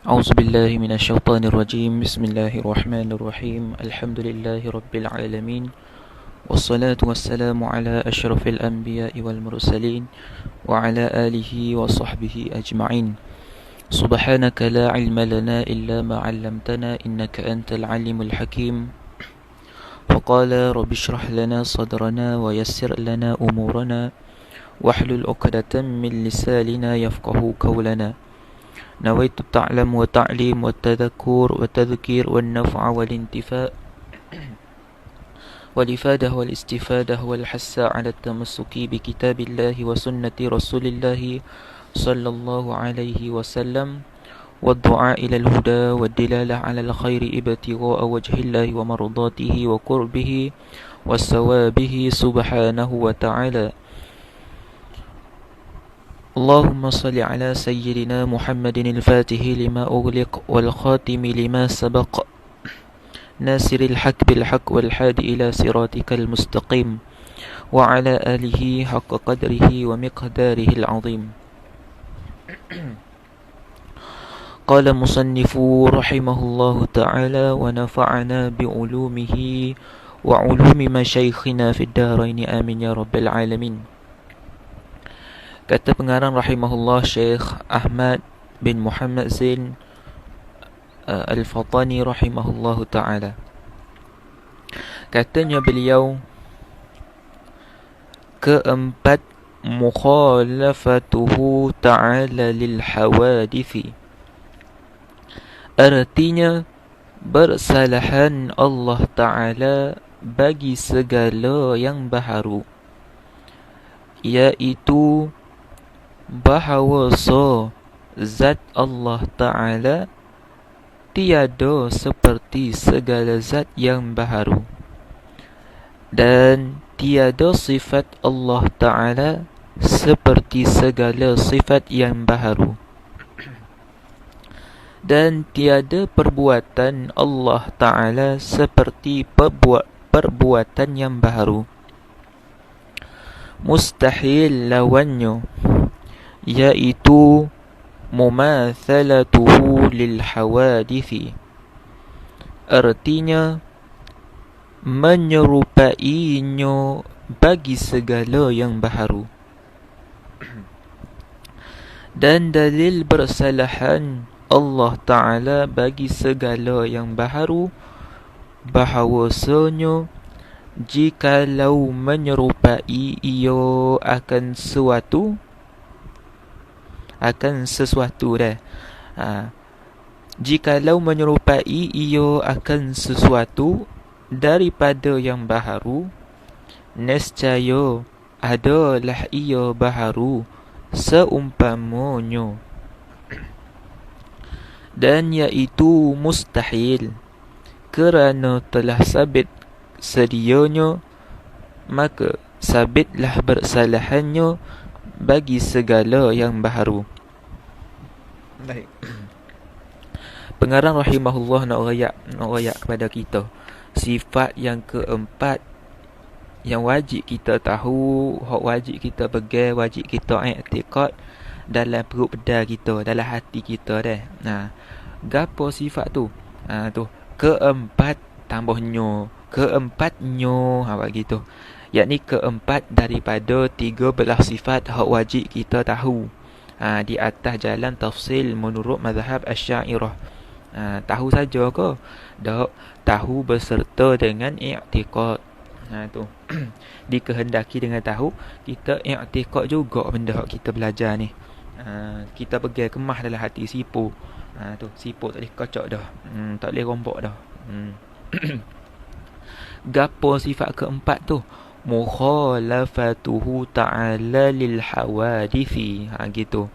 أعوذ بالله من الشيطان الرجيم. بسم الله الرحمن الرحيم. الحمد لله رب العالمين، والصلاة والسلام على أشرف الأنبياء والمرسلين وعلى آله وصحبه أجمعين. سبحانك لا علم لنا إلا ما علمتنا إنك أنت العليم الحكيم. فقال رب اشرح لنا صدرنا ويسر لنا أمورنا واحلل عقدة من لساننا يفقه قولنا. نويت التعلم والتعليم والتذكر والتذكير والنفع والانتفاء والإفادة والاستفادة والحث على التمسك بكتاب الله وسنة رسول الله صلى الله عليه وسلم، والدعاء إلى الهدى والدلالة على الخير ابتغاء وجه الله ومرضاته وقربه وثوابه سبحانه وتعالى. اللهم صل على سيدنا محمد الفاتح لما أغلق والخاتم لما سبق ناصر الحق بالحق والحادي إلى صراطك المستقيم وعلى آله حق قدره ومقداره العظيم. قال مصنف رحمه الله تعالى ونفعنا بعلومه وعلوم مشايخنا في الدارين آمين يا رب العالمين. Kata pengarang rahimahullah Syekh Ahmad bin Muhammad Zain Al-Fatani rahimahullahu ta'ala. Katanya beliau, keempat, mukhalafatuhu ta'ala lil hawadithi. Artinya bersalahan Allah Ta'ala bagi segala yang baharu, iaitu bahawa zat Allah Ta'ala tiada seperti segala zat yang baharu, dan tiada sifat Allah Ta'ala seperti segala sifat yang baharu, dan tiada perbuatan Allah Ta'ala seperti perbuatan yang baharu. Mustahil lawannya, yaitu mumathalatuhu lil hawadithi. Artinya menyerupainya bagi segala yang baharu. Dan dalil bersalahan Allah Ta'ala bagi segala yang baharu bahawasanya jikalau menyerupai ia akan sesuatu dah. Jikalau menyerupai ia akan sesuatu daripada yang baharu, nescaya adalah ia baharu seumpamanya, dan iaitu mustahil kerana telah sabit sedianya, maka sabitlah bersalahannya bagi segala yang baharu. Baik. Pengarang rahimahullah nak rayak kepada kita sifat yang keempat yang wajib kita tahu, hak wajib kita pegang, wajib kita i'tiqad dalam perut bedah kita, dalam hati kita dah. Gapo sifat tu? Tu keempat tambahnya, keempatnya begitu. Yakni keempat daripada 13 sifat hak wajib kita tahu. Di atas jalan tafsil menurut mazhab Asy'ariyah. Tahu saja ke? Tak, tahu beserta dengan i'tiqad. Tu. Dikehendaki dengan tahu, kita i'tiqad juga benda hak kita belajar ni. Kita pegang kemah dalam hati sipu. Tu, sipu tak boleh kocok dah. Tak boleh rombok dah. Gapo sifat keempat tu? Mukhalafatuhu ta'ala lil hawadithi. Gitu.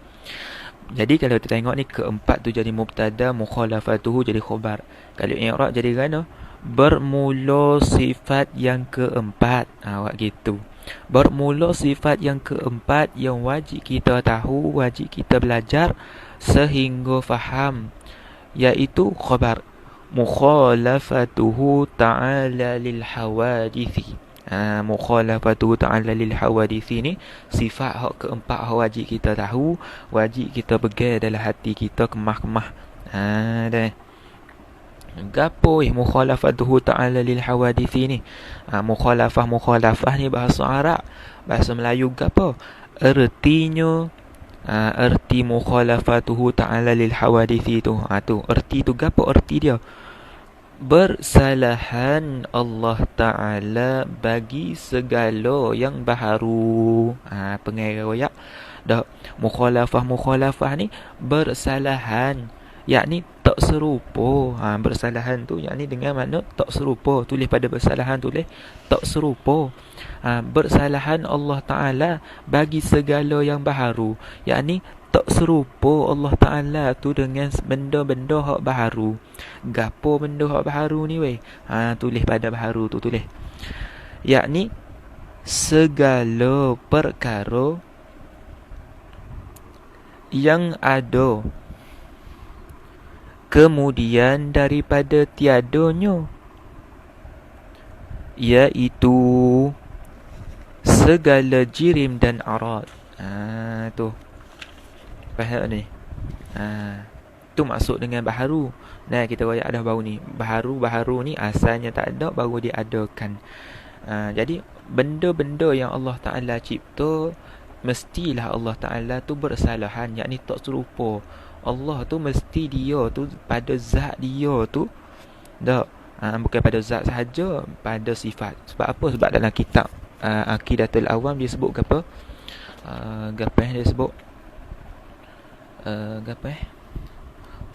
Jadi kalau kita tengok ni, keempat tu jadi mubtada, mukhalafatuhu jadi khabar. Kalau i'rab jadi gana? Bermula sifat yang keempat. Gitu. Bermula sifat yang keempat yang wajib kita tahu, wajib kita belajar sehingga faham, iaitu khabar. Mukhalafatuhu ta'ala lil hawadithi. Mukhalafatu ta'ala lil hawadithi ni sifat hak keempat hak wajib kita tahu, wajib kita pegang dalam hati kita, kemah-kemah. Dah. Gapo mukhalafatuhu ta'ala lil hawadithi ni? Mukhalafah ni bahasa Arab. Bahasa Melayu gapo? Ertinya erti mukhalafatuhu ta'ala lil hawadithi tu. Tu erti tu gapo erti dia? Bersalahan Allah Ta'ala bagi segala yang baharu. Pengai royak. Dah mukhalafah ni bersalahan, yakni tak serupa. Bersalahan tu yakni dengan makna tak serupa. Tulis pada bersalahan, tulis tak serupa. Bersalahan Allah Ta'ala bagi segala yang baharu, yakni tak serupa Allah Ta'ala tu dengan benda-benda hak baharu. Gapo benda hak baharu ni weh? Tulis pada baharu tu, tulis. Yakni segala perkara yang ada kemudian daripada tiadanya, iaitu segala jirim dan arad. Tu faham ni? Tu maksud dengan baharu. Nah, kita royak dah baru ni. Baharu ni asalnya tak ada, baru diadakan. Jadi benda-benda yang Allah Ta'ala cipta, mestilah Allah Ta'ala tu bersalahan, yakni tak serupa. Allah tu mesti dia tu pada zat dia tu tak, bukan pada zat sahaja, pada sifat. Sebab apa? Sebab dalam kitab Aqidatul Awam dia sebut apa? Gapah dia sebut gapah?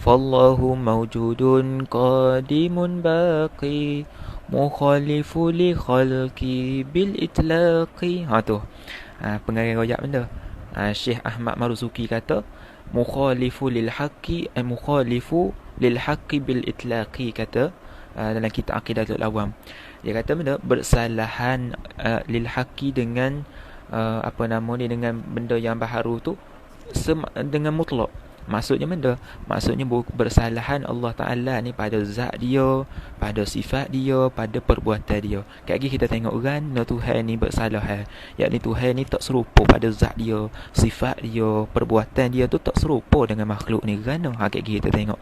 Fallahu mawjudun qadimun baqi mukhalifu li khalqi bil itlaqi. Tu pengarang royak benda. Syekh Ahmad Maruzuki kata mukhalifu lil haqqi bil itlaqi, kata dalam kitab Aqidatul Awam. Dia kata benda bersalahan lil haqqi dengan apa nama ni, dengan benda yang baharu tu dengan mutlak. Maksudnya benda, maksudnya bersalahan Allah Ta'ala ni pada zat dia, pada sifat dia, pada perbuatan dia. Kayak gini kita tengok kan, Tuhan ni bersalah, yakni Tuhan ni tak serupa pada zat dia, sifat dia, perbuatan dia tu tak serupa dengan makhluk ni kan. Kayak gini kita tengok.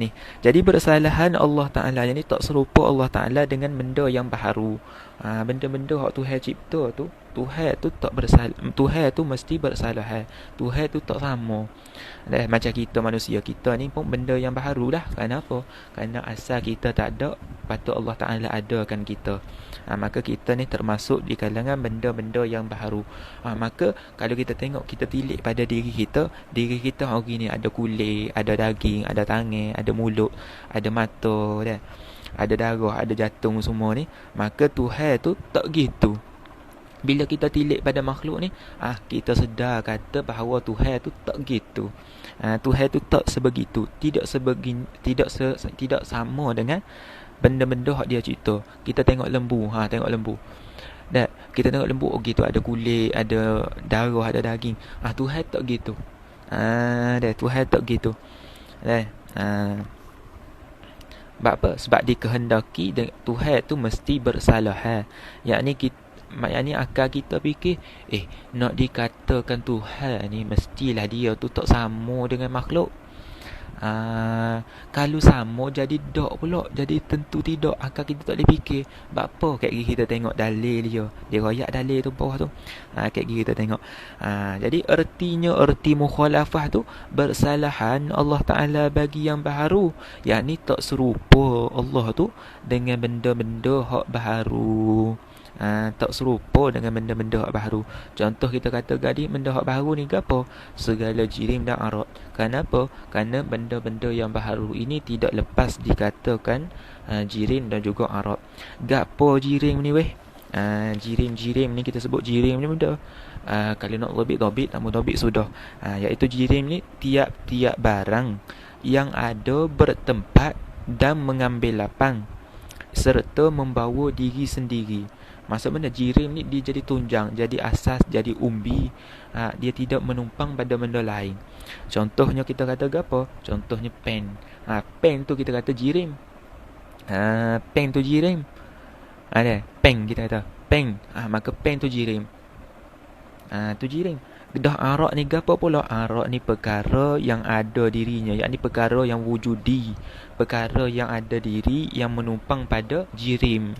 Ni. Jadi bersalahan Allah Ta'ala ni tak serupa Allah Ta'ala dengan benda yang baharu. Benda-benda hak Tuhan cipta tu, Tuhan tu tak bersalah, Tuhan tu mesti bersalah. Tuhan tu tak sama. Macam kita manusia, kita ni pun benda yang baharu lah. Kenapa? Kerana asal kita tak ada, patut Allah Ta'ala adakan kita. Maka kita ni termasuk di kalangan benda-benda yang baharu. Maka kalau kita tengok, kita tilik pada diri kita hari ni ada kulit, ada daging, ada tangan, ada mulut, ada mata, dah, ada darah, ada jantung semua ni. Maka Tuhan tu tak gitu. Bila kita tilik pada makhluk ni, kita sedar kata bahawa Tuhan tu tak gitu. Tuhan tu tak sebegitu, tidak sama dengan benda-benda hak dia cipta. Kita tengok lembu, tengok lembu. Dan kita tengok lembu, gitu, ada kulit, ada darah, ada daging. Tuhan tak gitu. Tuhan tak gitu. Sebab apa? Sebab dikehendaki Tuhan tu mesti bersalah. Yakni akal kita fikir, nak dikatakan Tuhan ni mestilah dia tu tak sama dengan makhluk. Kalau sama jadi dok pula, jadi tentu tidak. Akal kita tak boleh fikir. Sebab apa? Kayak gini kita tengok dalil dia royak dalil tu bawah tu. Kayak gini kita tengok. Jadi erti mukhalafah tu bersalahan Allah Ta'ala bagi yang baharu, yakni tak serupa Allah tu dengan benda-benda hak baharu. Tak serupa dengan benda-benda hak baharu. Contoh kita kata gadi benda hak baharu ni apa? Segala jirim dan arad. Kenapa? Kerana benda-benda yang baharu ini tidak lepas dikatakan jirim dan juga arad. Gapo jirim ni weh? Jirim ni kita sebut jirim ni benda. Kalau nak dobit tamu dobit sudah. Iaitu jirim ni tiap-tiap barang yang ada bertempat dan mengambil lapang serta membawa diri sendiri. Maksud benda jirim ni dia jadi tunjang, jadi asas, jadi umbi. Dia tidak menumpang pada benda lain. Contohnya kita kata apa? Contohnya pen. Pen tu kita kata jirim. Pen tu jirim. Ada pen kita kata pen. Maka pen tu jirim. Tu jirim. Dah arak ni gapo pula? Arak ni perkara yang ada dirinya, yakni perkara yang wujudi, perkara yang ada diri yang menumpang pada jirim.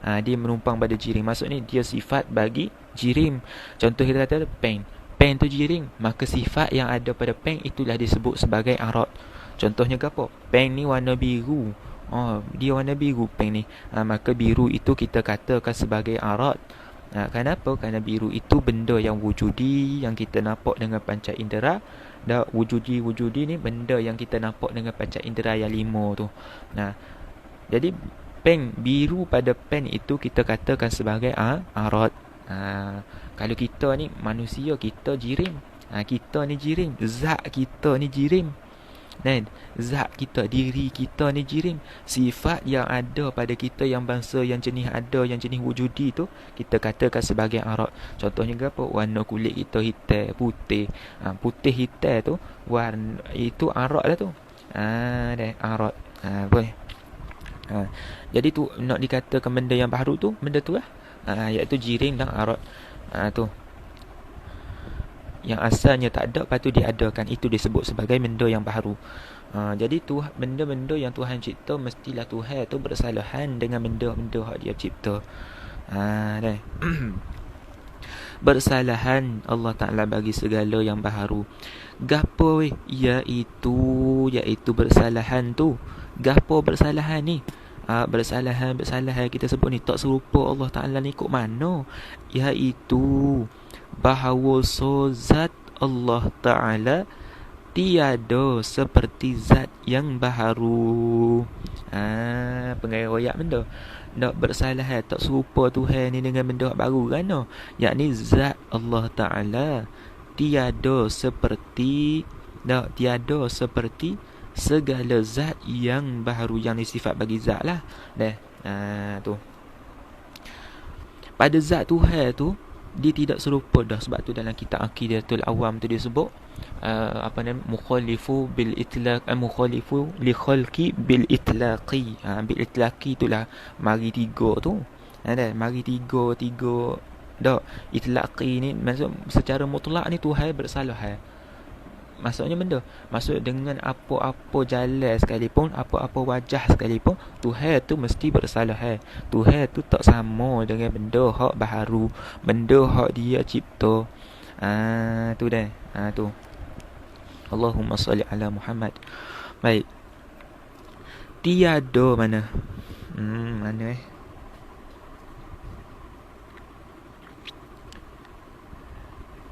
Dia menumpang pada jirim. Maksudnya dia sifat bagi jirim. Contoh kita kata pen. Pen tu jirim, maka sifat yang ada pada pen itulah disebut sebagai arak. Contohnya gapo? Pen ni warna biru. Dia warna biru pen ni. Maka biru itu kita katakan sebagai arak. Kenapa? Kerana biru itu benda yang wujudi, yang kita nampak dengan panca indera. Dan wujudi ni benda yang kita nampak dengan panca indera yang 5 tu. Jadi pen biru pada pen itu kita katakan sebagai arat. Kalau kita ni manusia, kita jirim. Kita ni jirim, zat kita ni jirim. Dan zat kita, diri kita ni jirim. Sifat yang ada pada kita, yang bangsa, yang jenis ada, yang jenis wujudi tu, kita katakan sebagai arak. Contohnya apa? Warna kulit kita hitam, putih. Putih hitam tu warna itu arak lah tu. Arak. Boleh. Jadi tu nak dikatakan benda yang baru tu, benda tu lah. Iaitu jirim dan arak. Tu yang asalnya tak ada, lepas tu diadakan, itu disebut sebagai benda yang baru. Jadi tu benda-benda yang Tuhan cipta, mestilah Tuhan tu bersalahan dengan benda-benda yang dia cipta. Bersalahan Allah Ta'ala bagi segala yang baharu. Gapo iaitu bersalahan tu. Gapo bersalahan ni? Bersalahan kita sebut ni tak serupa Allah Ta'ala ni kok mana? Iaitu bahawa zat Allah Ta'ala tiada seperti zat yang baharu. Pengarang royak benda nak bersalah, tak serupa Tuhan ni dengan benda baru kan? Yakni zat Allah Ta'ala tiada seperti segala zat yang baharu, yang sifat bagi zat lah. Tu pada zat Tuhan tu dia tidak serupa dah. Sebab tu dalam kitab Aqidatul Awam tu dia sebut mukhalifu bil itlaq, mukhalifu li khalqi bil itlaqi. Bil itlaqi itulah mari tiga tu. Mari tiga dak. Itlaqi ni maksud secara mutlak ni Tuhan bersalah. Maksudnya benda, maksud dengan apa-apa jalan sekalipun, apa-apa wajah sekalipun, Tuhan tu mesti bersalah. Tuhan tu tak sama dengan benda hak baharu, benda hak dia cipta. Tu dah. Tu. Allahumma salli ala Muhammad. Baik. Tiada mana? Mana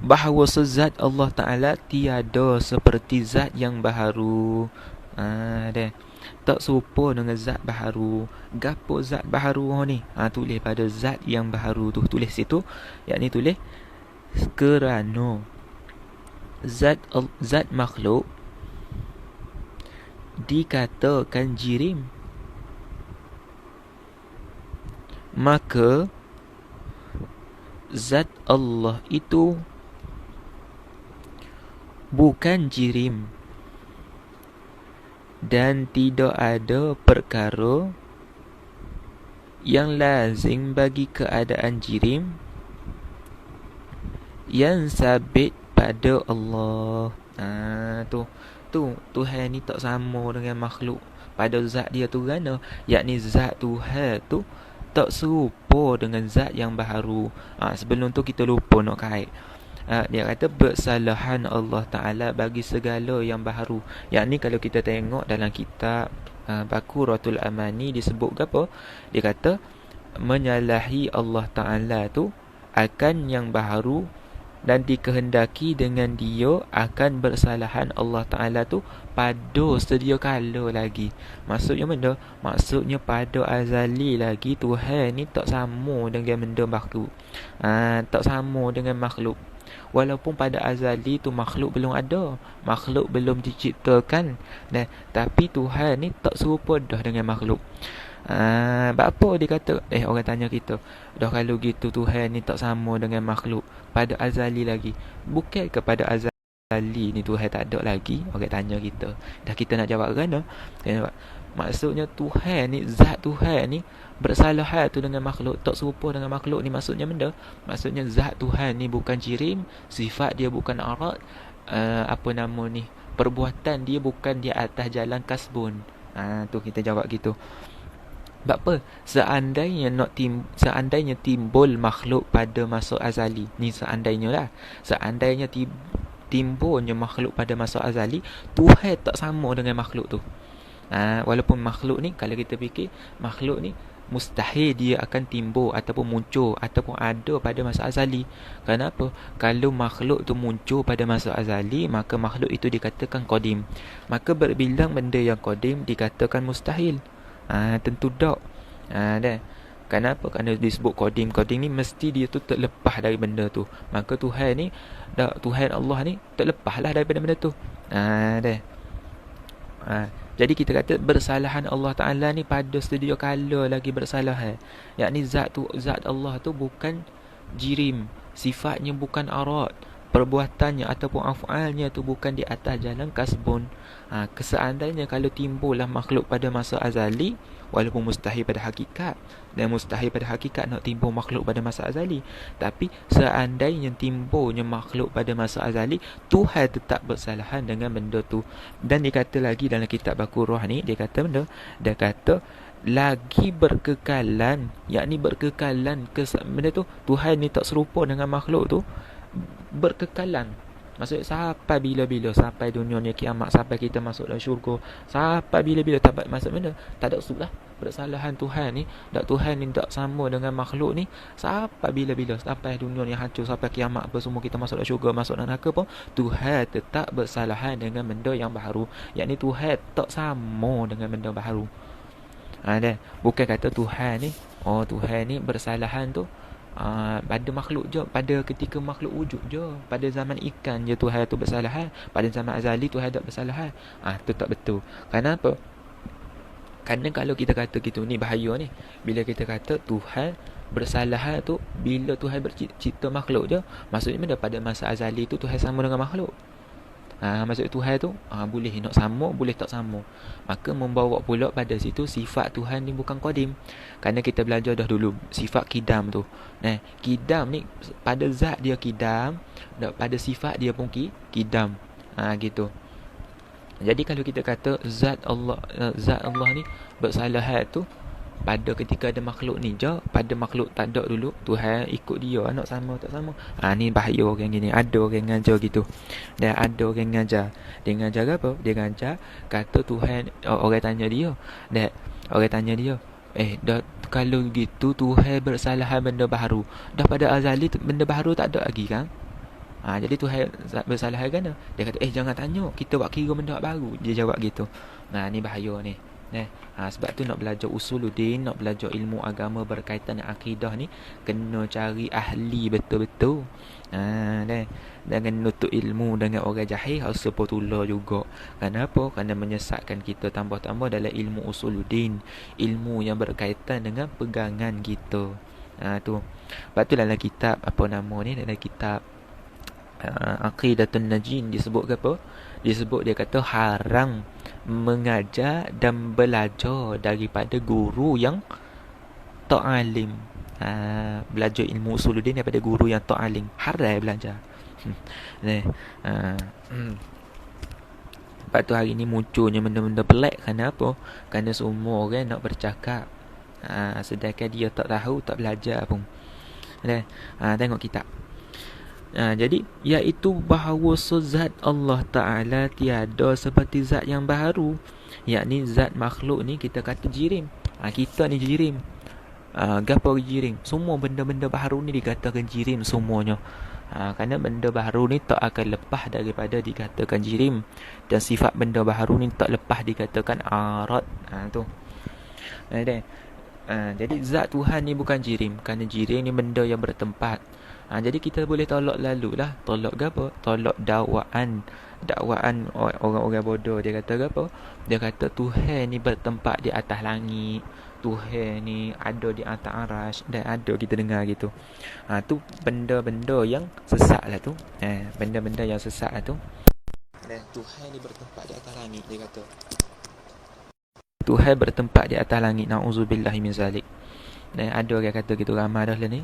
bahawa zat Allah Ta'ala tiada seperti zat yang baharu. Tak serupa dengan zat baharu. Gapo zat baharu ni? Tulis pada zat yang baharu tu. Tulis situ. Yakni tulis kerana zat makhluk dikatakan jirim, maka zat Allah itu bukan jirim, dan tidak ada perkara yang lazim bagi keadaan jirim yang sabit pada Allah. Tu Tuhan ni tak sama dengan makhluk pada zat dia tu kan? Yakni zat Tuhan tu tak serupa dengan zat yang baharu. Sebelum tu kita lupa nak kait. Dia kata bersalahan Allah Ta'ala bagi segala yang baharu. Yakni kalau kita tengok dalam kitab Baqaratul Amani disebut apa? Dia kata menyalahi Allah Ta'ala tu akan yang baharu, dan dikehendaki dengan dia akan bersalahan Allah Ta'ala tu pada sedia kala lagi. Maksudnya benda? Maksudnya pada azali lagi Tuhan ni tak sama dengan benda makhluk. Tak sama dengan makhluk. Walaupun pada azali tu makhluk belum ada, makhluk belum diciptakan, tapi Tuhan ni tak serupa dah dengan makhluk. Apa dia kata? Orang tanya kita, dah kalau gitu Tuhan ni tak sama dengan makhluk pada azali lagi. Bukan kepada azali azali ni Tuhan tak ada lagi. Orang tanya kita, dah kita nak jawab kan? Maksudnya Tuhan ni, zat Tuhan ni bersalahan tu dengan makhluk, tak serupa dengan makhluk ni. Maksudnya benda, maksudnya zat Tuhan ni bukan jirim, sifat dia bukan arat, perbuatan dia bukan di atas jalan kasbun. Tu kita jawab gitu. Sebab apa? Seandainya timbul makhluk pada masa azali. Ni seandainya lah. Seandainya timbulnya makhluk pada masa azali, Tuhan tak sama dengan makhluk tu. Walaupun makhluk ni, kalau kita fikir, makhluk ni mustahil dia akan timbul ataupun muncul ataupun ada pada masa azali. Kenapa? Kalau makhluk tu muncul pada masa azali, maka makhluk itu dikatakan qadim. Maka berbilang benda yang qadim dikatakan mustahil. Tentu tak. Kenapa? Kerana disebut qadim. Qadim ni mesti dia tu terlepas dari benda tu. Maka Tuhan Allah ni terlepaslah daripada benda tu. Jadi kita kata bersalahan Allah Ta'ala ni pada sedia kala lagi bersalahan. Yakni zat Allah tu bukan jirim, sifatnya bukan arat, perbuatannya ataupun af'alnya tu bukan di atas jalan kasbun. Seandainya kalau timbullah makhluk pada masa azali, walaupun mustahil pada hakikat, dan mustahil pada hakikat nak timbul makhluk pada masa azali, tapi seandainya timbulnya makhluk pada masa azali, Tuhan tetap bersalahan dengan benda tu. Dan dia kata lagi dalam kitab Al-Qur'an ni, dia kata lagi berkekalan, yakni berkekalan benda tu. Tuhan ni tak serupa dengan makhluk tu, berkekalan. Maksudnya sampai bila-bila, sampai dunia ni kiamat, sampai kita masuk dalam syurga, sampai bila-bila. Maksud benda tak ada usul lah. Bersalahan Tuhan ni, Tuhan ni tak sama dengan makhluk ni sampai bila-bila, sampai dunia ni hancur, sampai kiamat apa semua, kita masuk dalam syurga, masuk dalam neraka pun, Tuhan tetap bersalahan dengan benda yang baharu. Yakni Tuhan tak sama dengan benda baharu. Bukan kata Tuhan ni bersalahan tu pada makhluk je, pada ketika makhluk wujud je, pada zaman ikan je Tuhan tu bersalahan, pada zaman azali Tuhan tak bersalahan. Tu tak betul. Kenapa? Kerana kalau kita kata gitu, ni bahaya ni. Bila kita kata Tuhan bersalahan tu bila Tuhan bercipta makhluk je, maksudnya pada masa azali tu Tuhan sama dengan makhluk. Maksud Tuhan tu boleh nak sama, boleh tak sama. Maka membawa pula pada situ sifat Tuhan ni bukan qadim. Kerana kita belajar dah dulu sifat kidam tu. Kidam ni pada zat dia kidam, pada sifat dia pun kidam. Gitu. Jadi kalau kita kata zat Allah ni bersalahan tu pada ketika ada makhluk ni je, pada makhluk tak ada dulu, Tuhan ikut dia, nak sama tak sama. Ni bahaya orang gini. Ada orang ngajar gitu. Dan ada orang ngajar. Dia ngajar apa? Dia ngajar kata Tuhan, orang tanya dia. Dan orang tanya dia, dah kalau gitu Tuhan bersalahan benda baharu. Dah pada azali benda baharu tak ada lagi kan? Jadi Tuhan bersalahan kan? Dia kata, jangan tanya, kita buat kira benda baru. Dia jawab gitu. Ni bahaya ni. Sebab tu nak belajar usuluddin, nak belajar ilmu agama berkaitan dengan akidah ni, kena cari ahli betul-betul. Jangan nutup ilmu dengan orang jahil, rasa potula juga. Kenapa? Kerana menyesatkan kita tambah-tambah dalam ilmu usuluddin, ilmu yang berkaitan dengan pegangan kita. Tu. Lepas tu dalam kitab dalam kitab Aqidatun Najin disebut apa? Disebut dia kata haram mengajar dan belajar daripada guru yang tak alim. Belajar ilmu usuluddin daripada guru yang tak alim, haram belajar. Lepas tu hari ni munculnya benda-benda pelik. Kenapa? Kerana semua orang nak bercakap, sedangkan dia tak tahu, tak belajar pun. Tengok kitab. Jadi iaitu bahawa zat Allah Ta'ala tiada seperti zat yang baharu. Yakni zat makhluk ni kita kata jirim. Kita ni jirim. Gapo jirim? Semua benda-benda baharu ni dikatakan jirim semuanya. Kerana benda baharu ni tak akan lepas daripada dikatakan jirim. Dan sifat benda baharu ni tak lepas dikatakan arat. Tu. Jadi zat Tuhan ni bukan jirim. Kerana jirim ni benda yang bertempat. Jadi kita boleh tolak lalu lah. Tolak ke apa? Tolak dakwaan orang-orang bodoh. Dia kata ke apa? Dia kata Tuhan ni bertempat di atas langit, Tuhan ni ada di atas aras. Dan ada kita dengar gitu. Tu benda-benda yang sesat lah tu. Benda-benda yang sesat lah tu. Dan Tuhan ni bertempat di atas langit, dia kata. Tuhan bertempat di atas langit. Na'udzubillahi min zalik. Dan ada orang kata gitu, ramai dah lah ni.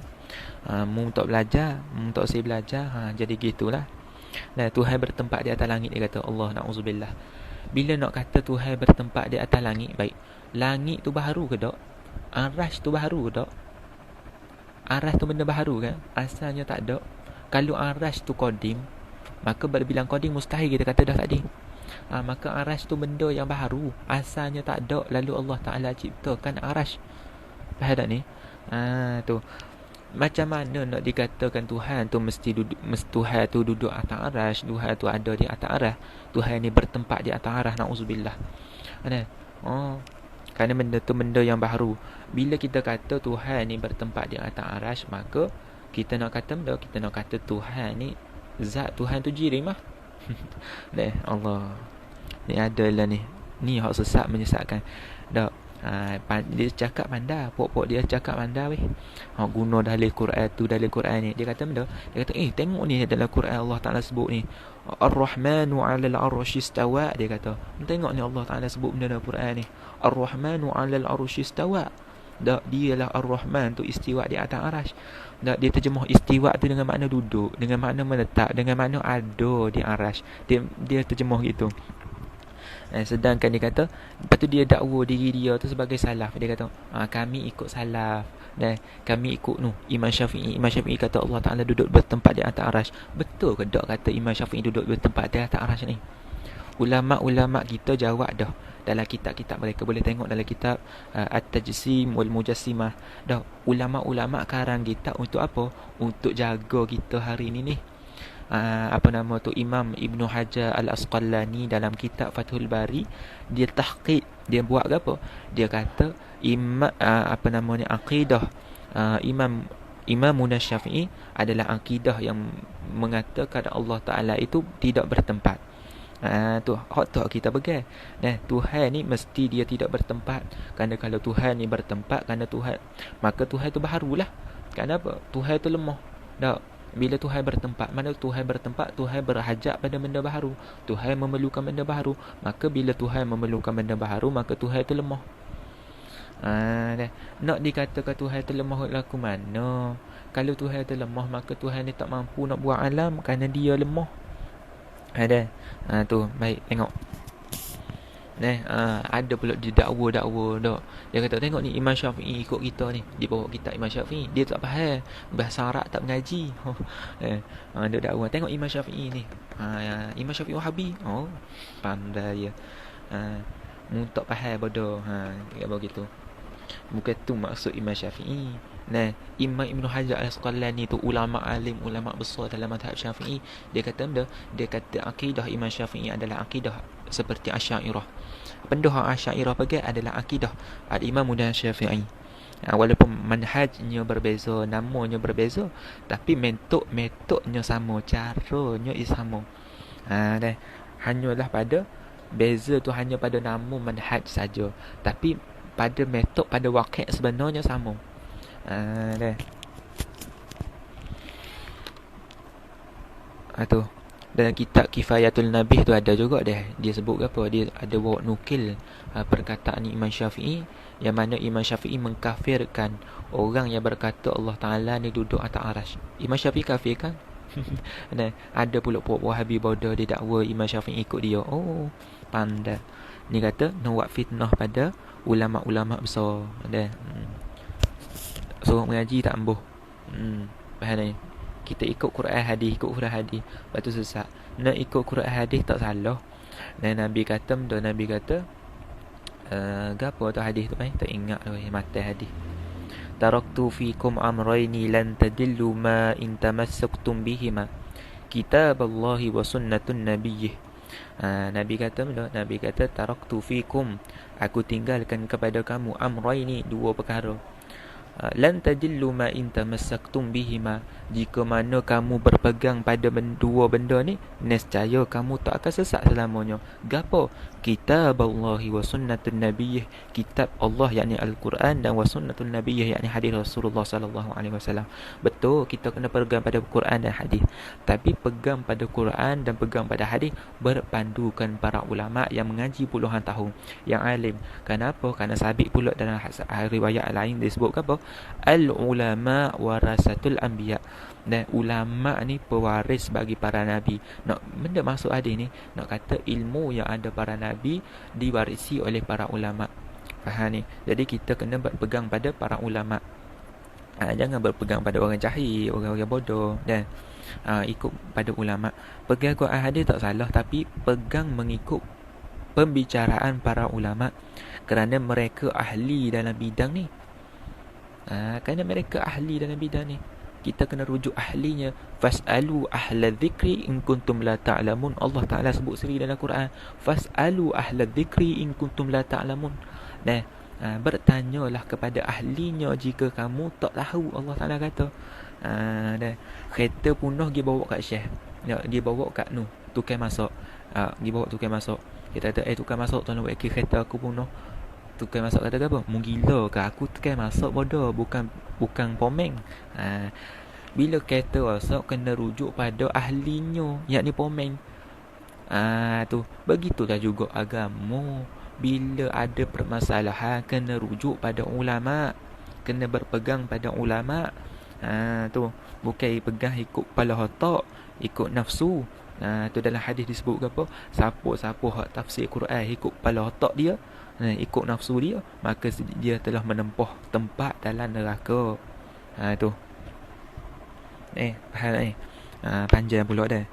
Mu tak belajar, mu tak saya belajar, jadi gitulah. Dan Tuhan bertempat di atas langit, dia kata. Allah, na'udzubillah. Bila nak kata Tuhan bertempat di atas langit, baik, langit tu baharu ke tak? Aras tu baharu ke tak? Aras tu benda baharu kan? Asalnya tak ada. Kalau aras tu qadim, maka berbilang qadim mustahil kita kata dah tadi. Maka aras tu benda yang baharu, asalnya tak ada, lalu Allah Ta'ala ciptakan aras. Faham tak ni? Tu macam mana nak dikatakan Tuhan tu mesti Tuhan tu duduk atas aras, Tuhan tu ada di atas aras, Tuhan ni bertempat di atas aras, na'udzubillah. Kerana benda tu benda yang baru. Bila kita kata Tuhan ni bertempat di atas aras, maka kita nak kata Tuhan ni zat, Tuhan tu jirim lah. Allah ni adalah ni hak sesat menyesatkan. Dia cakap pandai, pok-pok dia cakap pandai weh. Guna dalil Quran tu, dalil Quran ni. Dia kata benda, dia kata tengok ni dalam Quran Allah Taala sebut ni Ar-Rahmanu 'alal 'arsy istawa. Dia kata tengok ni Allah Taala sebut benda dalam Quran ni Ar-Rahmanu 'alal 'arsy istawa. Dialah Ar-Rahman tu istiwa di atas arasy. Dia terjemah istiwa tu dengan makna duduk, dengan makna menetap, dengan makna ada di arasy. Dia terjemah gitu. Sedangkan dia kata, lepas tu dia dakwa diri dia tu sebagai salaf. Dia kata kami ikut salaf, dan kami ikut Imam Syafi'i. Imam Syafi'i kata Allah Ta'ala duduk bertempat di atas arasy. Betul ke tak kata Imam Syafi'i duduk bertempat di atas arasy ni? Ulama-ulama kita jawab dah dalam kitab-kitab mereka. Boleh tengok dalam kitab At-Tajsim wal Mujassimah. Ulama-ulama karang kita untuk apa? Untuk jaga kita hari ni. Imam Ibnu Hajar Al-Asqalani dalam kitab Fathul Bari, dia tahqiq, dia buat apa? Dia kata akidah Imam Syafi'i adalah akidah yang mengatakan Allah Ta'ala itu tidak bertempat. Tu hak tak kita pegang. Tuhan ni mesti dia tidak bertempat. Kerana kalau Tuhan ni bertempat, maka Tuhan tu baharulah. Kenapa? Tuhan tu lemah. Bila Tuhan bertempat, mana Tuhan bertempat, Tuhan berhajat pada benda baharu. Tuhan memerlukan benda baharu. Maka bila Tuhan memerlukan benda baharu, maka Tuhan itu lemah. Nak dikatakan Tuhan itu lemah laku mana? Kalau Tuhan itu lemah, maka Tuhan ni tak mampu nak buat alam kerana dia lemah. Tu baik, tengok. Ada pula didakwa dak. Dia kata tengok ni Imam Syafi'i ikut kita ni. Dia bawa kitab Imam Syafi'i, dia tak faham bahasa Arab, tak mengaji. Dia dakwa tengok Imam Syafi'i ni. Imam Syafi'i Wahabi. Pandai dia. Mu tak faham bodoh. Dia begitu. Bukan tu maksud Imam Syafi'i. Imam Ibnu Hajar Al-Asqalani tu ulama alim, ulama besar dalam mazhab Syafi'i. Dia kata akidah Imam Syafi'i adalah akidah seperti Asy'ariyah. Pendoha Asy'ariyah bagi adalah akidah Al-Imam Syafi'i. Walaupun manhajnya berbeza, namanya berbeza, tapi metodnya sama, caranya sama. Hanyalah pada beza tu hanya pada nama manhaj saja, tapi pada metod, pada wakil sebenarnya sama. Tu dalam kitab Kifayatul Nabih tu ada juga dia sebut apa, dia ada bawa nukil perkataan Imam Syafi'i, yang mana Imam Syafi'i mengkafirkan orang yang berkata Allah Ta'ala ni duduk atas arasy. Imam Syafi'i kafir kan? Ada pula Wahabi bodoh dia dakwa Imam Syafi'i ikut dia. Pandai. Ni kata nak buat fitnah pada ulama-ulama besar. So mengaji tak ambuh. Faham ni? Kita ikut Quran hadis, lepas tu sesat. Nak ikut Quran hadis tak salah. Dan Nabi kata gapo tu hadis tu tak ingat mata hadis. Taraktu fikum amrayni lan tadillu ma in tamassaktum bihima, kitaballahi wa sunnatun nabiyyih. Nabi kata taraktu fikum, aku tinggalkan kepada kamu amrayni, dua perkara. Lan tajillu ma in tamassaktum bihima, jika mana kamu berpegang pada dua benda ni, nescaya kamu tak akan sesat selamanya. Gapo? Kitab Allah wa sunnatun nabiyyih, kitab Allah yakni Al-Quran, dan wa sunnatun nabiyyih yakni hadis Rasulullah sallallahu alaihi wasallam. Betul, kita kena pegang pada Quran dan hadis, tapi pegang pada Quran dan pegang pada hadis berpandukan para ulama yang mengaji puluhan tahun, yang alim. Kenapa? Kerana sabit pula dalam riwayat lain disebut apa? Al-ulama warasatul anbiya. Dan ulama ni pewaris bagi para nabi. Nak benda masuk hadis ni, nak kata ilmu yang ada para nabi diwarisi oleh para ulama. Faham ni? Jadi kita kena berpegang pada para ulama. Jangan berpegang pada orang jahil, orang-orang bodoh, dan ikut pada ulama. Pegang Quran hadis tak salah, tapi pegang mengikut pembicaraan para ulama, kerana mereka ahli dalam bidang ni. Kerana mereka ahli dalam bidang ni, kita kena rujuk ahlinya. Fas'alu ahla dzikri in kuntum la ta'lamun. Allah Ta'ala sebut sendiri dalam Quran, fas'alu ahla dzikri in kuntum la ta'lamun. Nah, bertanyalah kepada ahlinya jika kamu tak tahu. Allah Ta'ala kata. Dan kereta punah dia bawa kat Syekh, dia bawa kat tukang masak. Dia bawa tukang masak. Kita kata, tukang masak, tolong buat kereta aku punah. Tukang masak kata apa? Menggila ke aku tukang masak bodoh, bukan pomeng. Bila kereta rosak, kena rujuk pada ahlinya, yakni pomeng. Tu begitulah juga agama. Bila ada permasalahan, kena rujuk pada ulama, kena berpegang pada ulama. Tu bukan pegang ikut kepala otak, ikut nafsu. Tu dalam hadis disebut apa? Siapa hak tafsir Quran ikut kepala otak dia, ikut nafsu dia, maka dia telah menempuh tempat dalam neraka. Tu faham panjang pula dah.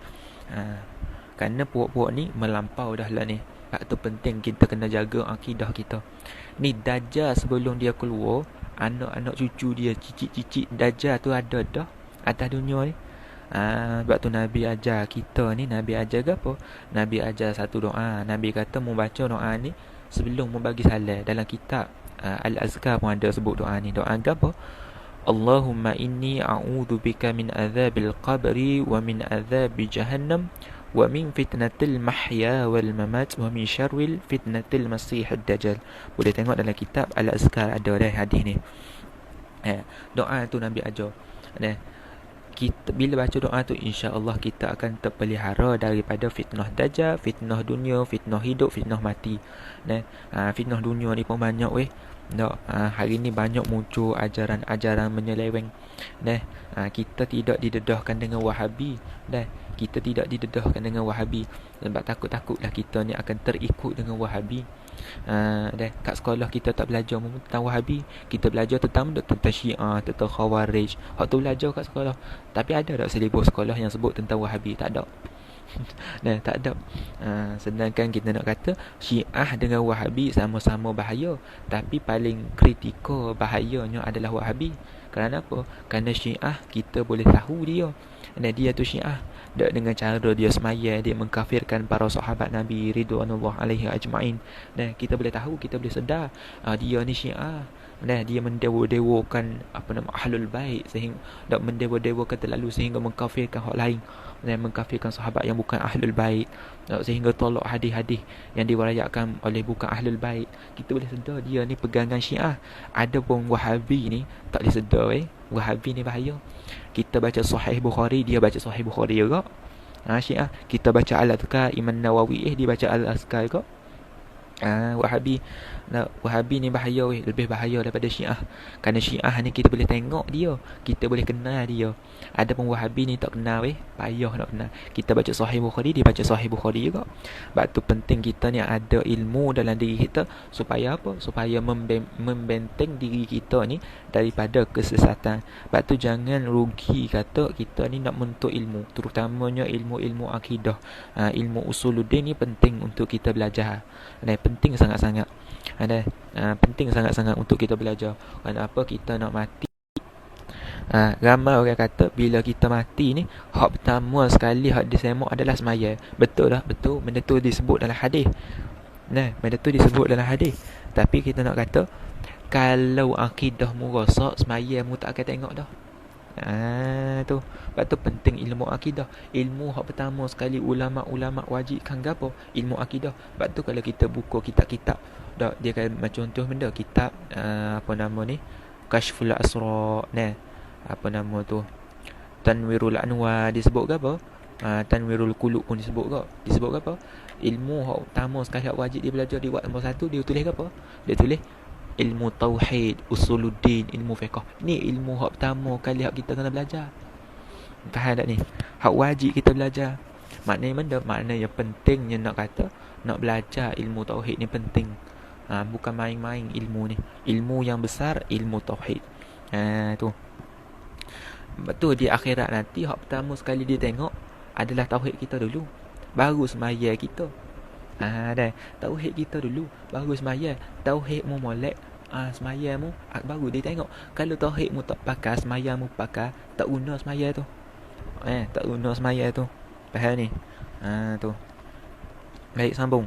Kerana puak-puak ni melampau dah lah ni. Sebab tu penting kita kena jaga akidah kita. Ni Dajjal sebelum dia keluar, anak-anak cucu dia, cicit-cicit Dajjal tu ada dah atas dunia ni. Sebab tu Nabi ajar kita ni, Nabi ajar ke apa? Nabi ajar satu doa. Nabi kata mu baca doa ni sebelum mu bagi salam. Dalam kitab Al-Azkar pun ada sebut doa ni. Doa apa? Allahumma inni a'udzubika min azabil qabri wa min azabi jahannam wa min fitnatil mahya wal mamat wa min syarril fitnatil masihid dajjal. Boleh tengok dalam kitab Al-Azkar ada dah hadis ni. Doa tu Nabi ajar. Kita bila baca doa tu, insya-Allah kita akan terpelihara daripada fitnah dajjal, fitnah dunia, fitnah hidup, fitnah mati. Fitnah dunia ni pun banyak weh. Hari ni banyak muncul ajaran-ajaran menyeleweng. Kita tidak didedahkan dengan Wahabi. Kita tidak didedahkan dengan Wahabi sebab takut-takutlah kita ni akan terikut dengan Wahabi. Kat sekolah kita tak belajar tentang Wahabi, kita belajar tentang Syiah, tentang Khawarij. Hak tu belajar kat sekolah. Tapi ada tak silibus sekolah yang sebut tentang Wahabi? Tak ada. Tak ada. Sedangkan kita nak kata Syiah dengan Wahabi sama-sama bahaya, tapi paling kritikal bahayanya adalah Wahabi. Kerana apa? Kerana Syiah kita boleh tahu dia tu Syiah dengan cara dia semaya, dia mengkafirkan para sahabat Nabi ridwanullah alaihi ajma'in. Kita boleh tahu, kita boleh sedar dia ni Syiah. Dia mendewa-dewakan ahlul bait, sehingga tak mendewa-dewakan terlalu sehingga mengkafirkan hak lain, mengkafirkan sahabat yang bukan ahlul bait, sehingga tolak hadis-hadis yang diwariatkan oleh bukan ahlul bait. Kita boleh sedar dia ni pegangan Syiah. Ada pun Wahabi ni tak boleh sedar. Wahabi ni bahaya. Kita baca Sahih Bukhari, dia baca Sahih Bukhari juga. Syiah. Kita baca Al-Azkar Imam Nawawi, dia baca Al-Azkar juga. Wahabi ni bahaya lebih bahaya daripada Syiah. Kerana Syiah ni kita boleh tengok dia, kita boleh kenal dia. Ada pun Wahabi ni tak kenal payah nak kenal. Kita baca Sahih Bukhari, dia baca Sahih Bukhari juga. Sebab tu penting kita ni ada ilmu dalam diri kita. Supaya apa? Supaya membenteng diri kita ni daripada kesesatan. Sebab tu jangan rugi kata kita ni nak menuntut ilmu, terutamanya ilmu-ilmu akidah. Ilmu usuluddin ni penting untuk kita belajar. Penting sangat-sangat. Penting sangat-sangat untuk kita belajar. Kenapa kita nak mati? Ramai orang kata bila kita mati ni, hak pertama sekali hak disemak adalah semaya. Betul lah, betul. Benda tu disebut dalam hadis. Nah, benda tu disebut dalam hadis. Tapi kita nak kata, kalau akidahmu rosak, semayamu tak akan tengok dah. Tu. Sebab tu penting ilmu akidah. Ilmu hak pertama sekali ulama-ulama wajibkan gapo? Ilmu akidah. Sebab tu kalau kita buka kitab-kitab, dak dia kan macam contoh benda kitab apa nama ni? Kashful Asra. Nah, apa nama tu? Tanwirul Anwar disebut ke apa? Tanwirul Qulub pun disebut ke? Disebut ke apa? Ilmu hak utama sekali hak wajib dia belajar di waktu nombor 1, dia tulis ke apa? Dia tulis ilmu tauhid, usuluddin, ilmu fiqh. Ni ilmu hak pertama kali hak kita kena belajar. Faham tak ni? Hak wajib kita belajar. Maknanya benda, maknanya pentingnya nak kata nak belajar ilmu tauhid ni penting. Bukan main-main ilmu ni. Ilmu yang besar, ilmu tauhid. Tu. Betul di akhirat nanti hak pertama sekali dia tengok adalah tauhid kita dulu. Baru semaya kita. Dah. Tauhid kita dulu, baru semaya. Tauhidmu molek, semayamu baru dia tengok. Kalau tauhidmu tak pakai, semayamu pakai, tak guna semaya tu. Tak guna semaya tu. Faham ni? Tu. Baik, sambung.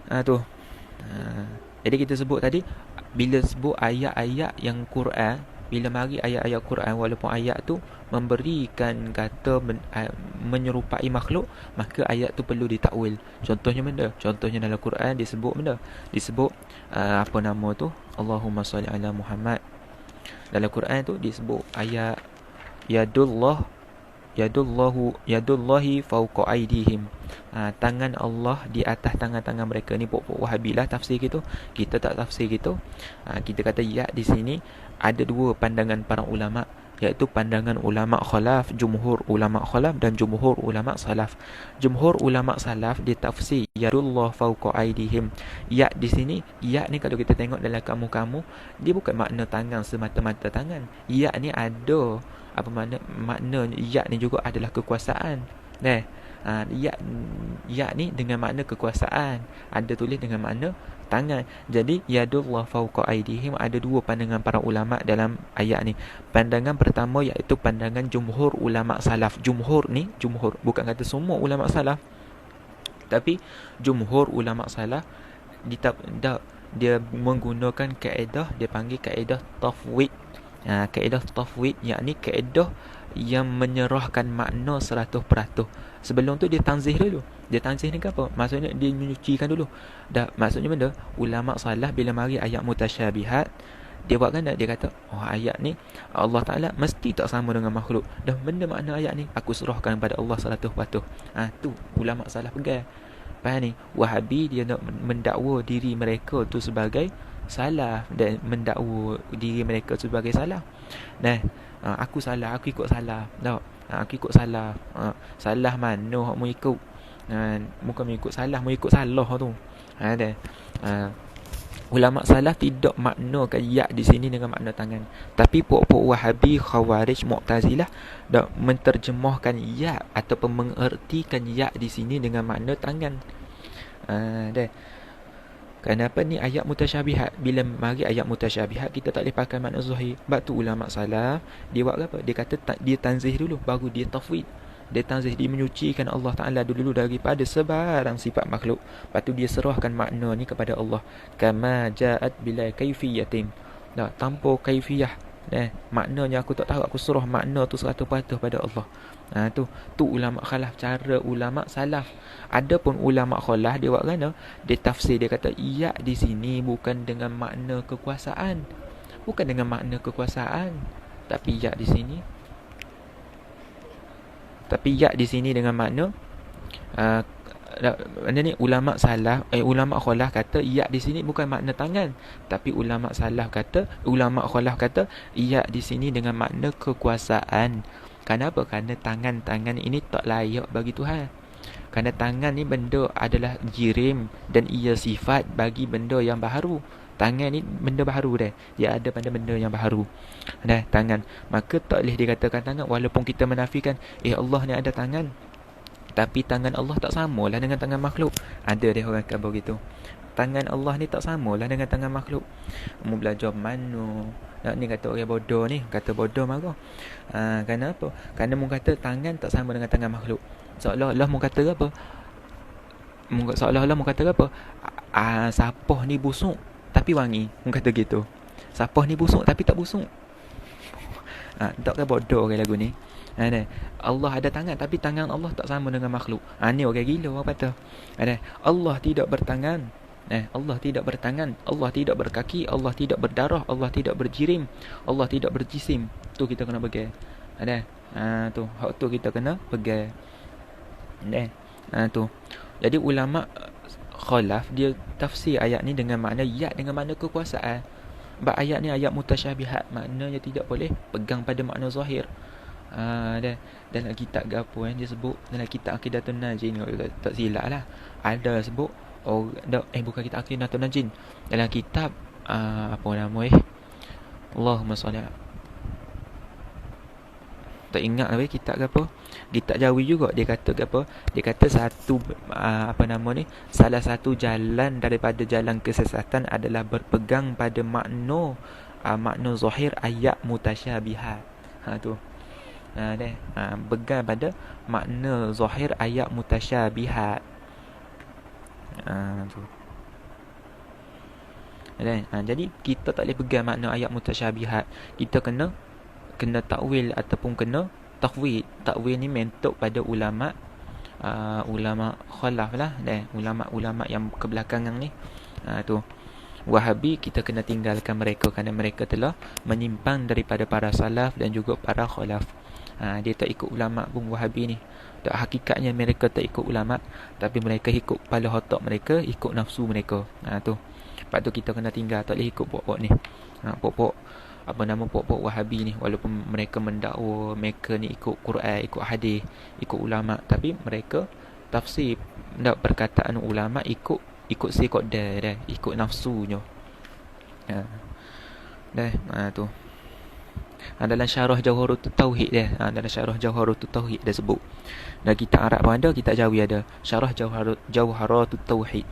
Tu. Jadi kita sebut tadi, bila sebut ayat-ayat yang Quran, bila mari ayat-ayat Quran, walaupun ayat tu memberikan kata menyerupai makhluk, maka ayat tu perlu ditakwil. Contohnya benda, contohnya dalam Quran disebut benda, disebut apa nama tu, Allahumma salli ala Muhammad. Dalam Quran tu disebut ayat yadullahi fawqa aydihim. Tangan Allah di atas tangan-tangan mereka. Ni pokok Wahabi lah tafsir gitu. Kita tak tafsir gitu. Kita kata ya di sini ada dua pandangan para ulama, iaitu pandangan ulama khalaf, jumhur ulama khalaf dan jumhur ulama salaf. Jumhur ulama salaf dia tafsir yadullah fawqa aydihim. Ya di sini, ya ni kalau kita tengok dalam kamu-kamu, dia bukan makna tangan semata-mata tangan. Ya ni ada apa makna ya ni juga adalah kekuasaan. Ya ni dengan makna kekuasaan, ada tulis dengan makna tangan. Jadi yadullah fawqa aydihim, ada dua pandangan para ulama dalam ayat ni. Pandangan pertama iaitu pandangan jumhur ulama salaf. Jumhur ni, jumhur bukan kata semua ulama salaf, tapi jumhur ulama salaf dia menggunakan kaedah, dia panggil kaedah tafwid. Kaedah tafwid, yakni kaedah yang menyerahkan makna 100%. Sebelum tu dia tanzih dulu. Dia tanzih ni apa? Maksudnya dia menyucikan dulu. Maksudnya benda, ulama salah bila mari ayat mutasyabihat, dia buat kan, dia kata ayat ni Allah Ta'ala mesti tak sama dengan makhluk. Dah benda makna ayat ni aku serahkan pada Allah 100%. Tu ulama salah pegang. Faham ni? Wahabi dia nak mendakwa diri mereka tu sebagai salah dan mendakwa diri mereka sebagai salah. Aku salah, aku ikut salah. Aku ikut salah. Salah mana hak mu ikut? Bukan mu ikut salah, mu ikut salah tu. Ulama salah tidak maknakan ya di sini dengan makna tangan. Tapi puak-puak Wahabi, Khawarij, Mu'tazilah dak menterjemahkan ya ataupun mengertikan ya di sini dengan makna tangan. Kenapa ni ayat mutasyabihat? Bila mari ayat mutasyabihat, kita tak boleh pakai makna zahir. Sebab tu ulama salaf dia buat apa? Dia kata dia tanzih dulu, baru dia tafwid. Dia tanzih, dia menyucikan Allah Ta'ala dulu daripada sebarang sifat makhluk. Lepas tu dia serahkan makna ni kepada Allah. Kama ja'at bila kaifiyatin. Tanpa kaifiyah. Maknanya aku tak tahu, aku serah makna tu 100% pada Allah. Tu ulama khalaf, cara ulama salaf. Adapun ulama khalaf dia buat kan? Dia tafsir, dia kata iya di sini bukan dengan makna kekuasaan. Bukan dengan makna kekuasaan. Tapi iya di sini dengan makna ni ulama salaf, ulama khalaf kata iya di sini bukan makna tangan, tapi ulama khalaf kata iya di sini dengan makna kekuasaan. Kenapa? Kerana tangan ini tak layak bagi Tuhan. Kerana tangan ni benda adalah jirim dan ia sifat bagi benda yang baharu. Tangan ni benda baharu dah. Dia ada pada benda yang baharu. Tangan. Maka tak boleh dikatakan tangan walaupun kita menafikan Allah ni ada tangan. Tapi tangan Allah tak samalah dengan tangan makhluk. Ada dia orang kata begitu. Tangan Allah ni tak samalah dengan tangan makhluk. Mu belajar mana? Ni kata orang bodoh ni, kata bodoh marah. Kenapa? Kerana mu kata tangan tak sama dengan tangan makhluk. Seolah-olah mu kata apa? seolah-olah mu kata apa? Sapah ni busuk tapi wangi. Mu kata gitu. Sapah ni busuk tapi tak busuk. Tak ke bodoh ke lagu ni? Allah ada tangan tapi tangan Allah tak sama dengan makhluk. Ni orang gila apa kata. Allah tidak bertangan. Allah tidak bertangan, Allah tidak berkaki, Allah tidak berdarah, Allah tidak berjirim, Allah tidak berjisim. Tu kita kena pegang. Tu hak tu kita kena pegang. Tu. Jadi ulama khalaf dia tafsir ayat ni dengan makna ya, dengan makna kekuasaan. Sebab ayat ni ayat mutasyabihat, maknanya tidak boleh pegang pada makna zahir. Dalam kitab gapo dia sebut, dalam kitab Aqidatun Najin, tak silap lah, ada sebut bukan kitab Aqidatun Najin, dalam kitab apa nama Allahumma salli, tak ingat lah kitab ke apa, kitab Jawi juga dia kata ke apa, dia kata satu salah satu jalan daripada jalan kesesatan adalah berpegang pada makna zahir ayat mutasyabihat. Tu pegang pada makna zahir ayat mutasyabihat. Tu. Jadi kita tak boleh pegang makna ayat mutasyabihat. Kita kena takwil ataupun kena takwid. Takwil ni mentok pada ulama khalaf lah, ulama yang kebelakangan ni. Tu Wahabi kita kena tinggalkan mereka kerana mereka telah menyimpang daripada para salaf dan juga para khalaf. Dia tak ikut ulama pun Wahabi ni. Tak, hakikatnya mereka tak ikut ulama, tapi mereka ikut kepala otak mereka, ikut nafsu mereka. Tu. Lepas tu kita kena tinggal, tak boleh ikut pokok ni. Pokok Wahabi ni, walaupun mereka mendakwa mereka ni ikut Quran, ikut hadis, ikut ulama, tapi mereka tafsir perkataan ulama ikut sikot dah, ikut nafsunya. Tu. Dalam syarah Jawharut Tauhid dia, dalam syarah Jawharut Tauhid dia sebut. Dan kita Arab pun ada, kita Jawi ada. Syarah Jawharut Tauhid.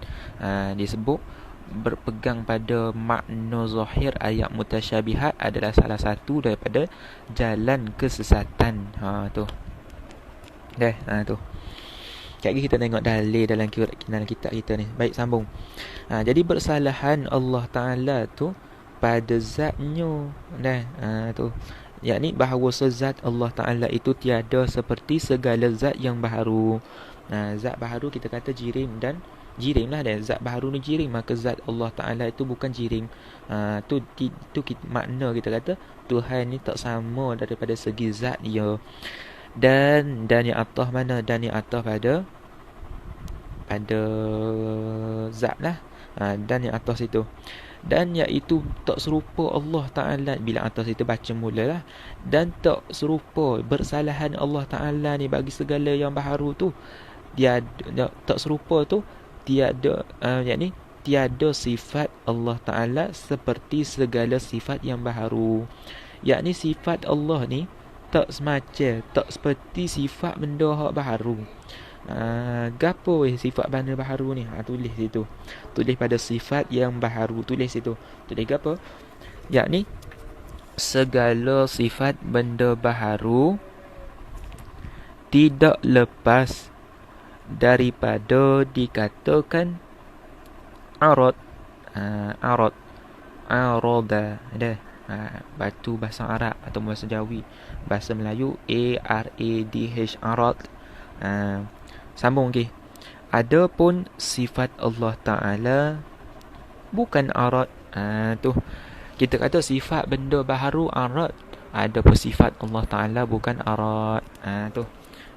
Dia sebut berpegang pada makna zahir ayat mutasyabihat adalah salah satu daripada jalan kesesatan. Tu. Tu. Sekejap kita tengok dalil dalam kitab kita ni. Baik, sambung. Jadi bersalahan Allah Ta'ala tu pada zatnya. Tu. Yakni bahawa zat Allah Ta'ala itu tiada seperti segala zat yang baharu. Zat baharu kita kata jirim lah. Zat baharu ni jirim, maka zat Allah Ta'ala itu bukan jirim. Tu makna kita kata Tuhan ni tak sama daripada segi zat dia. Dan yang atas mana? Dan yang atas pada zat lah. Dan yang atas itu, dan iaitu tak serupa Allah Ta'ala. Bila atas itu baca mulalah. Dan tak serupa, bersalahan Allah Ta'ala ni bagi segala yang baharu tu. Tak serupa tu tiada, yakni tiada sifat Allah Ta'ala seperti segala sifat yang baharu. Yakni sifat Allah ni tak semacam, tak seperti sifat benda hak baharu. Gapo sifat benda baharu ni? Tulis situ. Tulis pada sifat yang baharu, tulis situ. Tulis gapo? Yakni segala sifat benda baharu tidak lepas daripada dikatakan arad. Arada. Batu bahasa Arab atau bahasa Jawi, bahasa Melayu ARADH, arad. Sambung lagi. Adapun sifat Allah Ta'ala bukan arad. Tu kita kata sifat benda baharu arad. Adapun sifat Allah Ta'ala bukan arad. Tu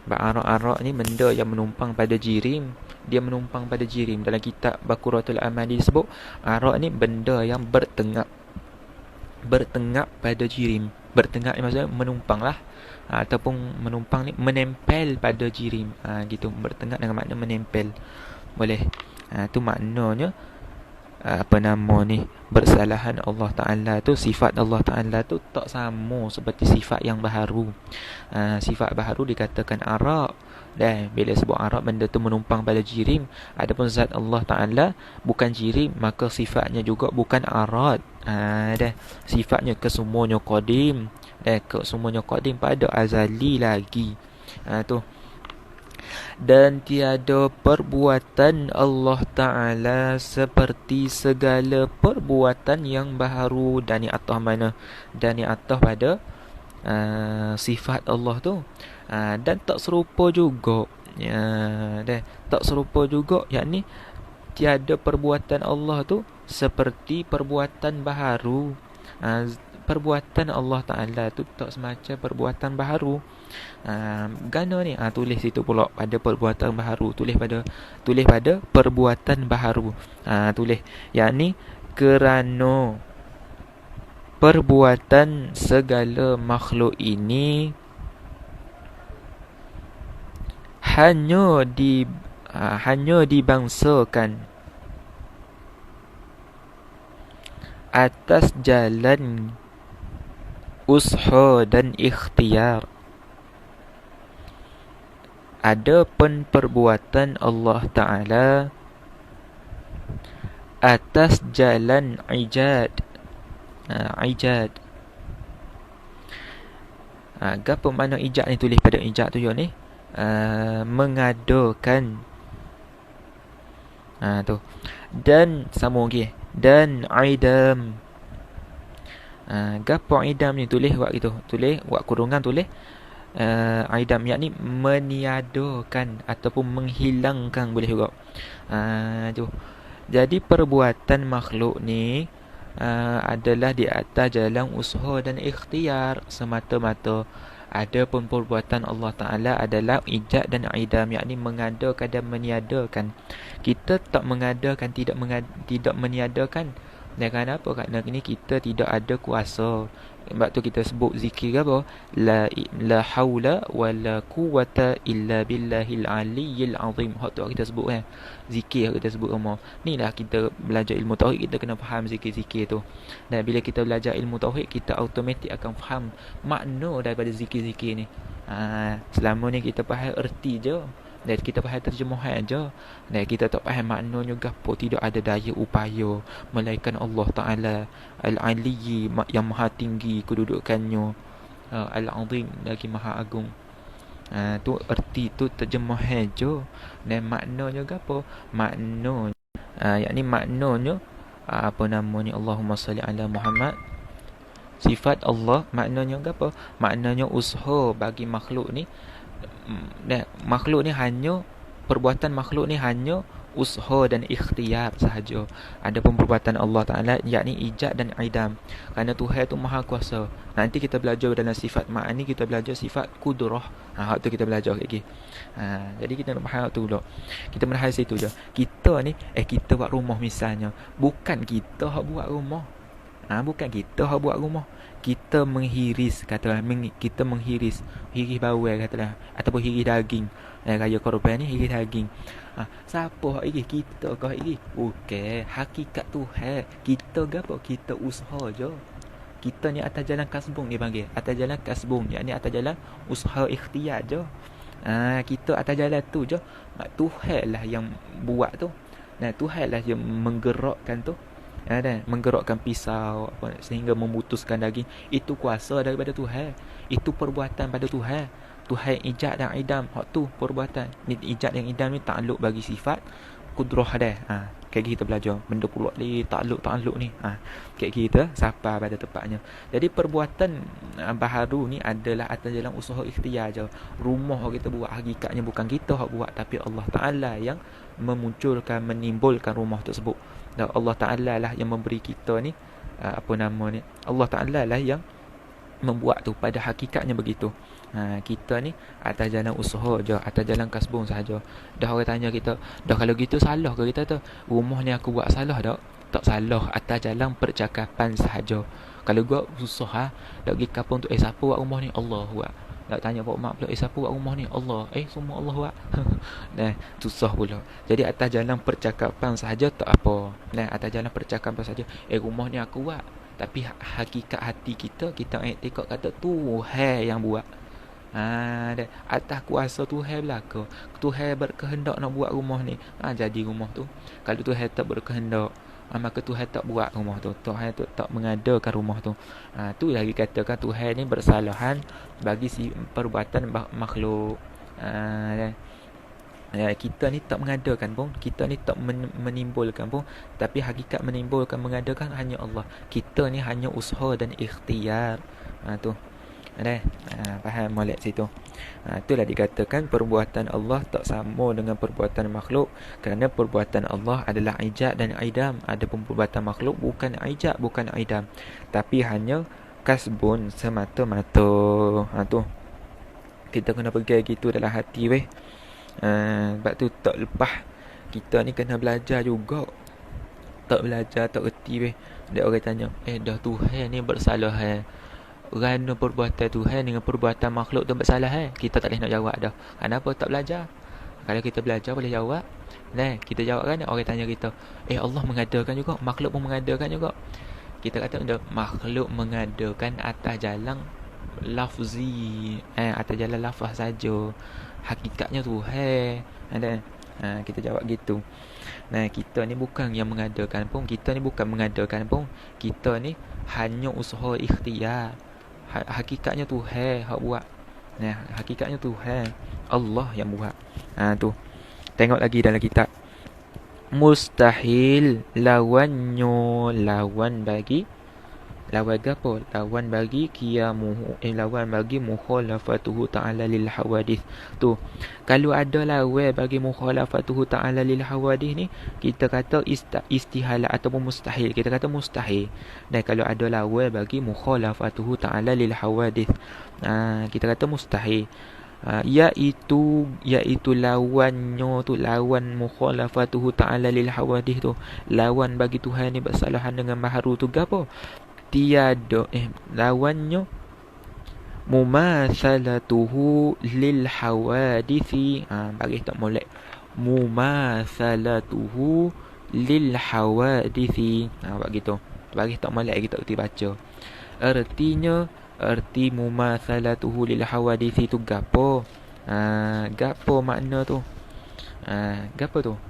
arad ni benda yang menumpang pada jirim. Dia menumpang pada jirim. Dalam kitab Baqaratul Amali disebut arad ni benda yang bertengak pada jirim. Bertengak ni maksudnya menumpang lah. Ataupun menumpang ni menempel pada jirim. Gitu, bertengak dengan makna menempel. Boleh. Tu maknanya bersalahan Allah Ta'ala tu, sifat Allah Ta'ala tu tak sama seperti sifat yang baharu. Sifat baharu dikatakan arad. Bila sebut arad, benda tu menumpang pada jirim. Adapun zat Allah Ta'ala bukan jirim, maka sifatnya juga bukan arad. Sifatnya kesemuanya qadim. Kesemuanya qadim pada azali lagi. Tu Dan tiada perbuatan Allah Ta'ala seperti segala perbuatan yang baharu. Dan ni atas mana? Dan ni atas pada sifat Allah tu. Dan tak serupa juga. Tak serupa juga, yakni tiada perbuatan Allah tu seperti perbuatan baharu. Perbuatan Allah Ta'ala tu tak semacam perbuatan baharu. Gana ni tulis situ pula pada perbuatan baharu, tulis pada perbuatan baharu. Tulis yakni kerana perbuatan segala makhluk ini hanya dibangsakan atas jalan usha dan ikhtiar. Adapun perbuatan Allah Ta'ala atas jalan ijad. Ijad. Apa makna ijad ni? Tulis pada ijad tu ni. Mengadakan. Tu. Dan sambung lagi. Dan idam. Gapo idam ni? Tulis buat gitu. Tulis buat kurungan, tulis idam, yakni meniadakan ataupun menghilangkan boleh juga. Tu. Jadi perbuatan makhluk ni adalah di atas jalan usaha dan ikhtiar semata-mata. Adapun perbuatan Allah Ta'ala adalah ijad dan idam, yakni mengadakan dan meniadakan. Kita tak mengadakan, tidak meniadakan. Dan kenapa? Kerana ini kita tidak ada kuasa. Sebab tu kita sebut zikir apa? La haula wa la quwata illa billahil aliyyil azim. Hak tu kita sebut kan. Zikir kita sebut semua. Ni lah kita belajar ilmu tauhid, kita kena faham zikir-zikir tu. Dan bila kita belajar ilmu tauhid, kita automatik akan faham makna daripada zikir-zikir ni. Selama ni kita faham erti je. Dan kita faham terjemahan aja. Dan kita tak faham maknanya gapo. Tidak ada daya upaya melainkan Allah Ta'ala Al-Aliyyi, yang maha tinggi kedudukannya, Al-Azim, lagi maha agung. Tu erti tu terjemahan aja. Dan maknanya gapo? Maknanya yakni maknanya apa namanya, Allahumma salli ala Muhammad. Sifat Allah maknanya gapo? Maknanya usaha bagi makhluk ni. Makhluk ni hanya perbuatan makhluk ni hanya usaha dan ikhtiar sahaja. Ada perbuatan Allah Ta'ala yakni ijad dan idam. Kerana Tuhan tu maha kuasa. Nanti kita belajar dalam sifat ma'ani, kita belajar sifat kudrah. Hak tu kita belajar lagi. Jadi kita nak faham tu dulu. Kita menahal situ je. Kita ni kita buat rumah misalnya, bukan kita hak buat rumah. Bukan kita hak buat rumah. Kita menghiris, katalah kita menghiris bawang katalah, ataupun hiris daging. Raya korban ni hiris daging. Siapa hak hiris? Kita kau hiris? Okey, hakikat Tuhan. Kita gapo? Kita usaha je. Kita ni atas jalan kasbung dia panggil. Atas jalan kasbung, yakni atas jalan usaha ikhtiar je. Kita atas jalan tu je. Tuhan lah yang buat tu. Dan Tuhan lah yang menggerakkan tu. Dan menggerakkan pisau sehingga memutuskan daging. Itu kuasa daripada Tuhan. Itu perbuatan pada Tuhan. Tuhan ijad dan idam, hak tu perbuatan. Ni ijad dan idam ni takluk bagi sifat kudrah dah. Kayak kita belajar benda pula ni takluk ni. Kayak kita sampai pada tepatnya. Jadi perbuatan baharu ni adalah atas jalan usaha ikhtiar je. Rumah kita buat hakikatnya bukan kita hak buat, tapi Allah Ta'ala yang memunculkan, menimbulkan rumah tersebut. Dan Allah Ta'ala lah yang memberi kita ni apa nama ni, Allah Ta'ala lah yang membuat tu. Pada hakikatnya begitu. Kita ni atas jalan usaha je, atas jalan kasbung sahaja. Dah orang tanya kita, dah kalau gitu salah ke kita tu? Rumah ni aku buat salah tak? Tak salah, atas jalan percakapan sahaja. Kalau gua susah dak pergi kampung tu, siapa buat rumah ni? Allah buat. Nak tanya pak mak pula, siapa buat rumah ni? Allah. Semua Allah buat. Nah, susah pula. Jadi atas jalan percakapan sahaja tak apa. Nah, atas jalan percakapan sahaja. Rumah ni aku buat. Tapi hakikat hati kita iktikad kata Tuhan yang buat. Atas kuasa Tuhan belaka. Tuhan berkehendak nak buat rumah ni. Jadi rumah tu. Kalau Tuhan tak berkehendak, maka Tuhan tak buat rumah tu. Tuhan tu tak mengadakan rumah tu. Tu lagi katakan Tuhan ni bersalahan bagi si perbuatan makhluk. Kita ni tak mengadakan pun, kita ni tak menimbulkan pun, tapi hakikat menimbulkan mengadakan hanya Allah. Kita ni hanya usaha dan ikhtiar. Tu. Ada. Faham molek situ. Itulah dikatakan perbuatan Allah tak sama dengan perbuatan makhluk, kerana perbuatan Allah adalah ijab dan idam. Adapun perbuatan makhluk bukan ijab, bukan idam, tapi hanya kasbun semata-mata. Tu. Kita kena pegang gitu dalam hati weh. Sebab tu tak lepas. Kita ni kena belajar juga. Tak belajar tak reti weh. Dia orang tanya, dah Tuhan ni bersalah kerana perbuatan Tuhan dengan perbuatan makhluk tu bersalah Kita tak boleh nak jawab dah. Kenapa tak belajar? Kalau kita belajar boleh jawab. Kita jawab kan, orang tanya kita, Allah mengadakan juga, makhluk pun mengadakan juga. Kita kata makhluk mengadakan atas jalan lafzi, atas jalan lafaz saja. Hakikatnya Tuhan. Kita jawab gitu. Kita ni bukan yang mengadakan pun, kita ni bukan mengadakan pun, kita ni hanya usaha ikhtiar. Hakikatnya Tuhan hak buat. Hakikatnya Tuhan, Allah yang buat. Tu. Tengok lagi dalam kitab. Mustahil lawannya, lawan bagi apa? Lawan bagi qiyamuhu, lawan bagi mukhalafatuhu ta'ala lil hawadith. Tu. Kalau ada lawan bagi mukhalafatuhu ta'ala lil hawadith ni, kita kata istihala ataupun mustahil. Kita kata mustahil. Dan kalau ada lawan bagi mukhalafatuhu ta'ala lil hawadith, kita kata mustahil. Iaitu lawannya tu, lawan mukhalafatuhu ta'ala lil hawadith tu, lawan bagi Tuhan ni bersalahan dengan baharu tu gapo? Tiada lawannya mumathalatuhu lil hawadithi. Bagi tak molek, mumathalatuhu lil hawadithi. Buat gitu. Bagi tak molek kita erti baca. Erti mumathalatuhu lil hawadithi tu gapo? Gapo makna tu? Gapo tu?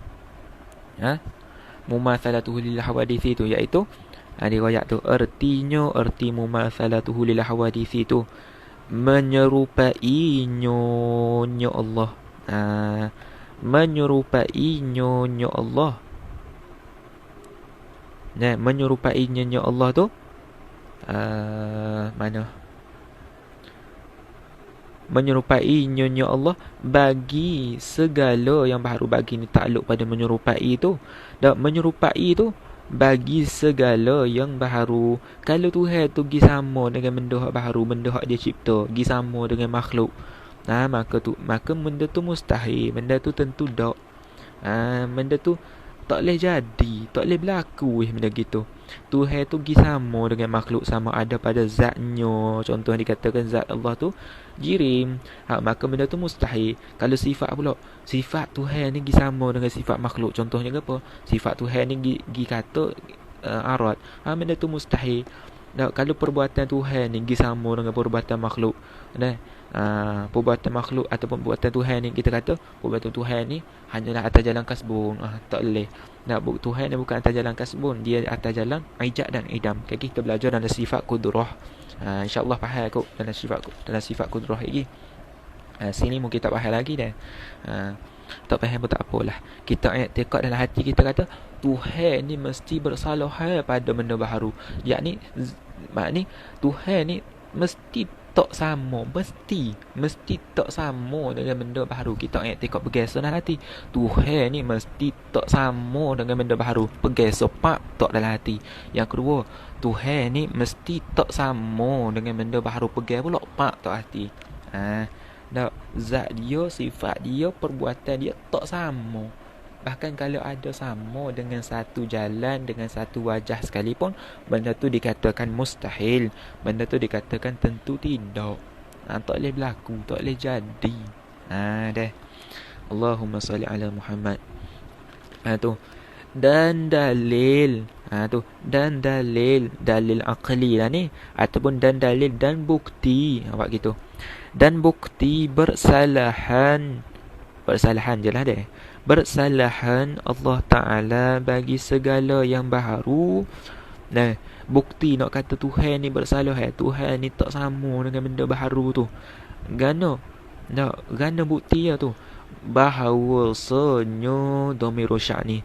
Mumathalatuhu lil hawadithi tu iaitu riwayat tu, erti mumathalatuhu lil hawadisi tu menyerupai nyonya Allah. Menyerupai nyonya Allah. Menyerupai nyonya Allah tu mana? Menyerupai nyonya Allah bagi segala yang baharu. Bagi ni takluk pada menyerupai tu. Dan menyerupai tu bagi segala yang baharu. Kalau Tuhan tu pergi sama dengan benda hak baharu, benda hak dia cipta, pergi sama dengan makhluk, maka benda tu mustahil, benda tu tentu tak. Benda tu tak boleh jadi, tak boleh berlaku benda gitu. Tuhan tu pergi sama dengan makhluk, sama ada pada zatnya. Contoh dikatakan zat Allah tu jirim, maka benda tu mustahil. Kalau sifat pula, sifat Tuhan ni pergi sama dengan sifat makhluk. Contohnya apa? Sifat Tuhan ni pergi kata arat, benda tu mustahil. Kalau perbuatan Tuhan ni pergi sama dengan perbuatan makhluk, perbuatan makhluk ataupun perbuatan Tuhan ni, kita kata perbuatan Tuhan ni hanyalah atas jalan kasbun, tak boleh. Tuhan ni bukan atas jalan kasbun, dia atas jalan ijab dan idam. Kita belajar dalam sifat kudrah. InsyaAllah faham kot dalam sifat kudrah lagi. Sini mungkin tak faham lagi dah. Tak faham pun tak apalah. Kita i'tikad dalam hati kita kata Tuhan ni mesti bersalah pada benda baharu. Yakni makni Tuhan ni mesti tak sama, mesti tak sama dengan benda baharu. Kita i'tikad bergeser dalam hati. Tuhan ni mesti tak sama dengan benda baharu. Bergeser tak dalam hati. Yang kedua, Tuhan ni mesti tak sama dengan benda baharu. Pegang pula tak hati. Zat dia, sifat dia, perbuatan dia tak sama. Bahkan kalau ada sama dengan satu jalan, dengan satu wajah sekalipun, benda tu dikatakan mustahil. Benda tu dikatakan tentu tidak. Tak boleh berlaku, tak boleh jadi. Dah. Allahumma salli ala Muhammad. Tu. Dan dalil. Dan dalil aqli lah ni, ataupun dan dalil dan bukti. Buat gitu. Dan bukti bersalahan je lah deh. Bersalahan Allah Ta'ala bagi segala yang baharu. Bukti nak kata Tuhan ni bersalah, Tuhan ni tak sama dengan benda baharu tu. Gana bukti ya tu. bahawasanya dhamir sya'ni.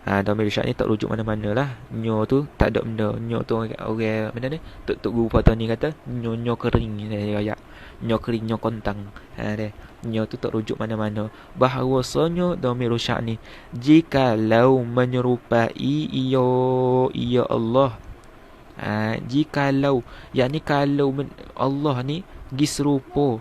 Dhamir sya'ni tak rujuk mana-mana lah. Nyo tu tak ada benda. Nyo tu orang mana ni? Tok guru patah ni kata nyo kering dia ayat. Nyo kering, nyo kontang. Dia. Nyo tu tak rujuk mana-mana. Bahawasanya dhamir sya'ni jikalau menyerupai ia Allah. Jikalau, yakni kalau Allah ni serupa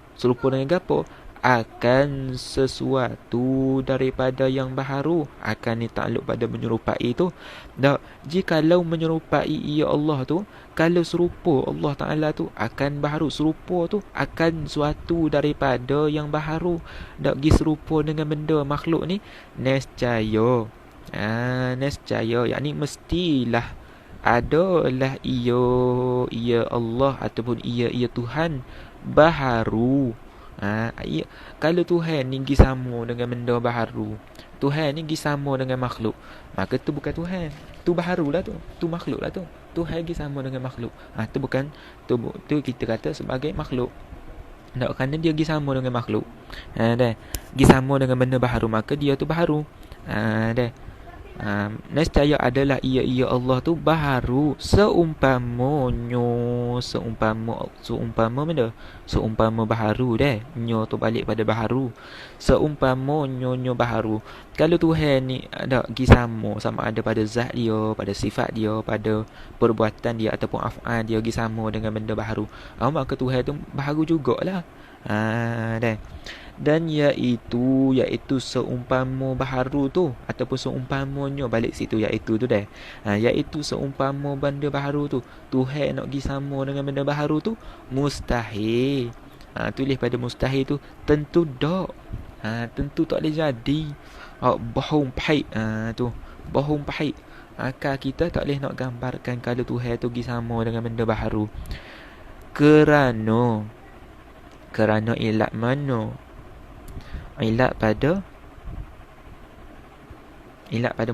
dengan apa? Akan sesuatu daripada yang baharu. Akan ni takluk pada menyerupai tu. Tak, jikalau menyerupai ia Allah tu, kalau serupa Allah Ta'ala tu akan baharu. Serupa tu akan suatu daripada yang baharu. Tak pergi serupa dengan benda makhluk ni, nescaya. Nescaya, yakni mestilah adalah ia Allah ataupun ia Tuhan baharu. Kalau Tuhan ni pergi sama dengan benda baharu, Tuhan ni pergi sama dengan makhluk, maka tu bukan Tuhan, tu baharulah tu, tu makhluk lah tu. Tuhan pergi sama dengan makhluk, tu bukan, tu kita kata sebagai makhluk. Tak, kerana dia pergi sama dengan makhluk, dah pergi sama dengan benda baharu, maka dia tu baharu. Dah nescaya adalah ia Allah tu baharu seumpama baharu dah. Nyo tu balik pada baharu. Seumpama nyo baharu. Kalau Tuhan ni ada pergi sama ada pada zat dia, pada sifat dia, pada perbuatan dia ataupun af'al dia pergi sama dengan benda baharu, maka Tuhan tu baharu jugalah. Dah. Dan iaitu seumpama baharu tu ataupun seumpamanya, balik situ iaitu tu dah. Iaitu seumpama benda baharu tu, Tuhan nak pergi sama dengan benda baharu tu mustahil. Tulis pada mustahil tu tentu tak. Tentu tak boleh jadi. Bohong pahit. Tu bohong pahit. Akal kita tak boleh nak gambarkan kalau Tuhan tu pergi sama dengan benda baharu. Kerana ilat mana? Ilat pada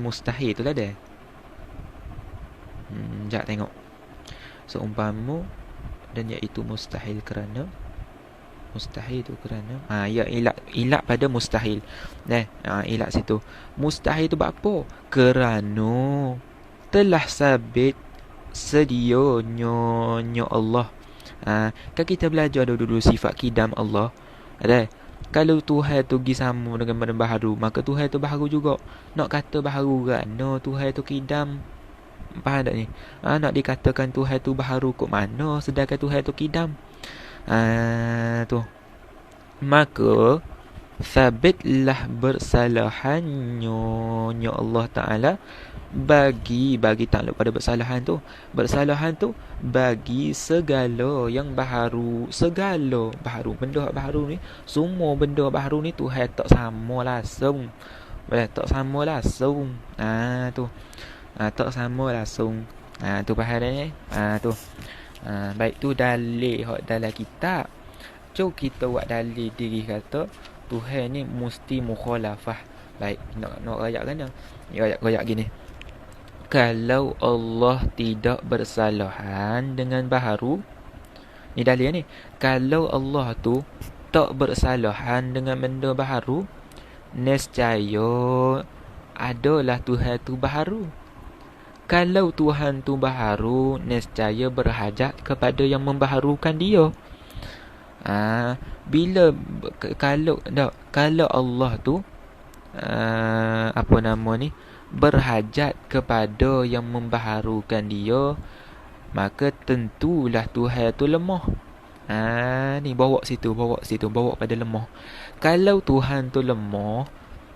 mustahil tu lah dah. Sekejap tengok. Seumpama dan iaitu mustahil kerana. Mustahil tu kerana ilat pada mustahil. Ilat situ. Mustahil tu apa? Kerana telah sabit sedianya Allah. Kan kita belajar dulu sifat kidam Allah. Kalau Tuhan tu pergi sama dengan benda baharu, maka Tuhan tu baharu juga. Nak kata baharu kerana Tuhan tu kidam, faham tak ni? Nak dikatakan Tuhan tu baharu kok mana sedangkan Tuhan tu kidam? Tu. Maka sabitlah bersalahannya Allah Ta'ala bagi takluk pada bersalahan tu bagi segala yang baharu. Segala baharu, benda baharu ni, semua benda baharu ni Tuhan tak sama langsung. Tak sama langsung. Tu. Tak sama langsung. Tu faham dah ni? Tu. Baik, tu dalil hak dalam kitab. Cuk kita buat dalil diri kata Tuhan ni mesti mukhalafah. Baik, nak rayak kan? Rayak gini. Kalau Allah tidak bersalahan dengan baharu, ni dalil ni. Kalau Allah tu tak bersalahan dengan benda baharu, nescaya adalah Tuhan tu baharu. Kalau Tuhan tu baharu, nescaya berhajat kepada yang membaharukan dia. Kalau Allah tu berhajat kepada yang membaharukan dia, maka tentulah Tuhan tu lemah. Ni bawa pada lemah. Kalau Tuhan tu lemah,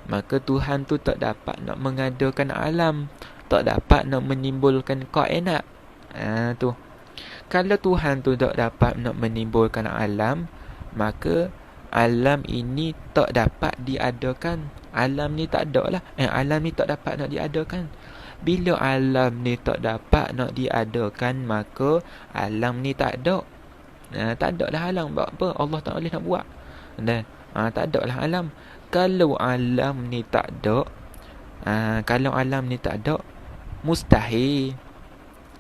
maka Tuhan tu tak dapat nak mengadakan alam, tak dapat nak menimbulkan kainat. Tu. Kalau Tuhan tu tak dapat nak menimbulkan alam, maka alam ini tak dapat diadakan. Alam ni tak ada lah. Alam ni tak dapat nak diadakan. Bila alam ni tak dapat nak diadakan, maka alam ni tak ada. Tak ada lah alam. Apa? Allah tak boleh nak buat. Tak ada lah alam. Kalau alam ni tak ada, mustahil.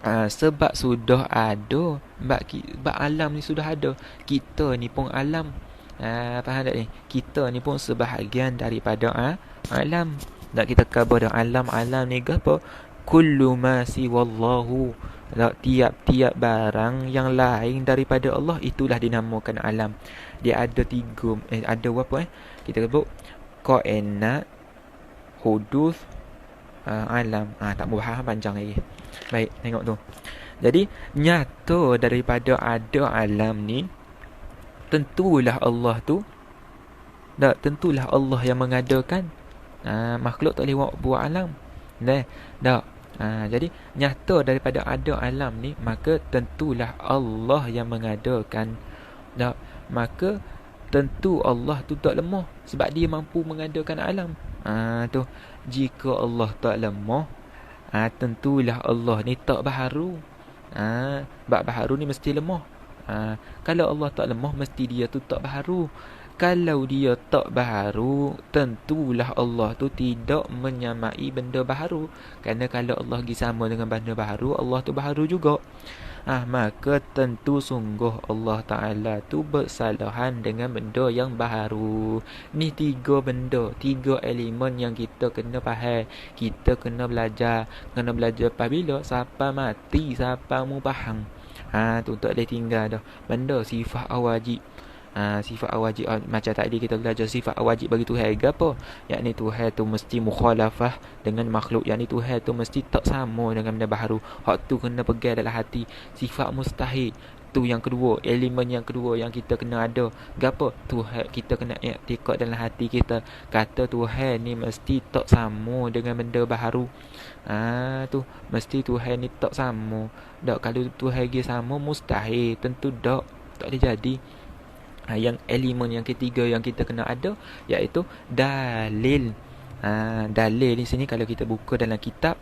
Sebab sudah ada. Sebab alam ni sudah ada. Kita ni pun alam. Faham tak ni? Kita ni pun sebahagian daripada alam. Tak kita khabar alam ni apa? Kullu ma siwallahu. Tak, tiap-tiap barang yang lain daripada Allah itulah dinamakan alam. Dia ada tiga ada apa kita sebut kainat, hudus, alam. Tak mau faham panjang lagi. Baik, tengok tu. Jadi nyata daripada ada alam ni, tentulah Allah tu, tak, tentulah Allah yang mengadakan. Makhluk tak boleh buat alam. Tak. Jadi nyata daripada ada alam ni, maka tentulah Allah yang mengadakan. Tak. Maka tentu Allah tu tak lemah sebab dia mampu mengadakan alam. Tu. Jika Allah tak lemah, tentulah Allah ni tak baharu. Bab baharu ni mesti lemah. Kalau Allah tak lemah, mesti dia tu tak baharu. Kalau dia tak baharu, tentulah Allah tu tidak menyamai benda baharu. Kerana kalau Allah pergi sama dengan benda baharu, Allah tu baharu juga. Maka tentu sungguh Allah Ta'ala tu bersalahan dengan benda yang baharu. Ni tiga benda, tiga elemen yang kita kena faham. Kita kena belajar. Kena belajar apabila sampai mati, sampai mu faham. Tu tak boleh tinggal dah. Benda sifat awajib. Sifat awajib macam tadi kita belajar sifat awajib bagi Tuhan apa? Yakni Tuhan tu mesti mukhalafah dengan makhluk. Yakni Tuhan tu mesti tak sama dengan benda baharu. Hak tu kena pegang dalam hati. Sifat mustahil tu yang kedua, elemen yang kedua yang kita kena ada. Gapo? Tuhan kita kena i'tikad dalam hati kita. Kata Tuhan ni mesti tak sama dengan benda baharu. Tu mesti Tuhan ni tak sama. Tak, kalau Tuhan dia sama mustahil, tentu tak boleh jadi. Yang elemen yang ketiga yang kita kena ada iaitu dalil. Dalil di sini kalau kita buka dalam kitab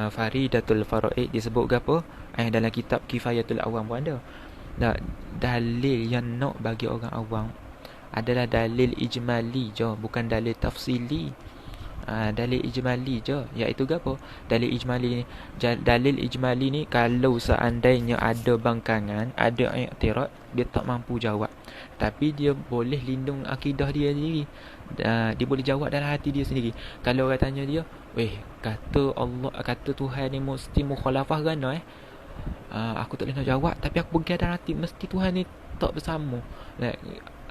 Faridatul Faraid disebut apa? Dalam kitab Kifayatul Awam pun ada. Dalil yang nak bagi orang awam adalah dalil ijmali je, bukan dalil tafsili. Dalil ijmali je, iaitu apa? Dalil ijmali ni kalau seandainya ada bangkangan, ada i'tirad, dia tak mampu jawab, tapi dia boleh lindung akidah dia sendiri. Dia boleh jawab dalam hati dia sendiri. Kalau orang tanya dia, kata Allah, kata Tuhan ni mesti mukhalafah kan? Aku tak boleh nak jawab, tapi aku pegang dalam hati mesti Tuhan ni tak bersama.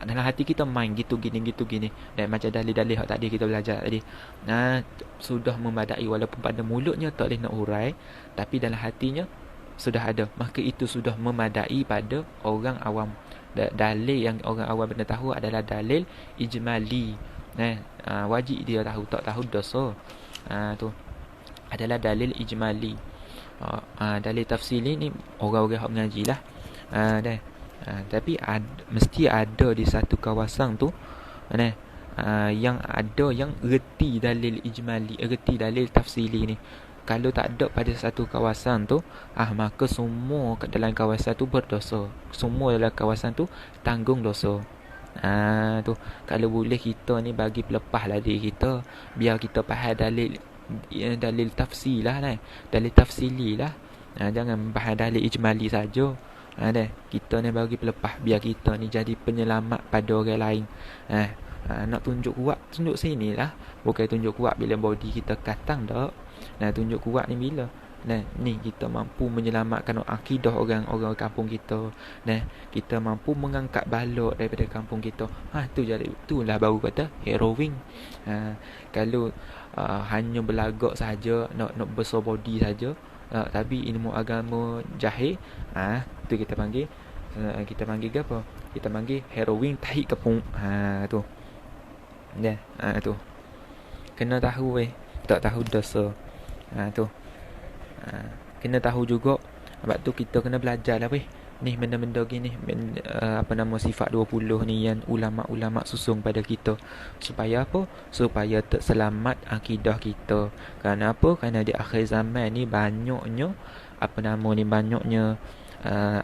Dalam hati kita main gitu gini. Dan macam dalil-dalil hak tadi kita belajar tadi, sudah memadai. Walaupun pada mulutnya tak boleh nak urai, tapi dalam hatinya sudah ada. Maka itu sudah memadai pada orang awam. Dalil yang orang awam benar tahu adalah dalil ijmali. Wajib dia tahu, tak tahu dosa. Tu adalah dalil ijmali. Dalil tafsili ni orang-orang hak mengaji lah. Tapi mesti ada di satu kawasan tu yang ada yang reti dalil ijmali, reti dalil tafsili ni. Kalau tak ada pada satu kawasan tu, maka semua dalam kawasan tu berdosa. Semua dalam kawasan tu tanggung dosa. Tu kalau boleh kita ni bagi pelepah lah diri kita, biar kita faham dalil tafsir lah, dalil tafsili lah. Jangan faham dalil ijmali saja. Kita ni bagi pelepah, biar kita ni jadi penyelamat pada orang lain. Nak tunjuk kuat, tunjuk sini lah. Bukan tunjuk kuat bila body kita katang tak. Tunjuk kuat ni bila ni kita mampu menyelamatkan akidah orang-orang kampung kita. Kita mampu mengangkat balok daripada kampung kita. Itulah baru kata heroing. Kalau hanya berlagak saja, nak besar body saja, tapi ilmu agama jahil, tu kita panggil apa? Kita panggil heroin tahi kepung. Tu. Tu. Kena tahu tak tahu dosa. Tu. Kena tahu juga. Sebab tu kita kena belajar lah ni benda-benda gini, sifat 20 ni yang ulama-ulama susung pada kita. Supaya apa? Supaya terselamat akidah kita. Kerana apa? Kerana di akhir zaman ni banyaknya banyaknya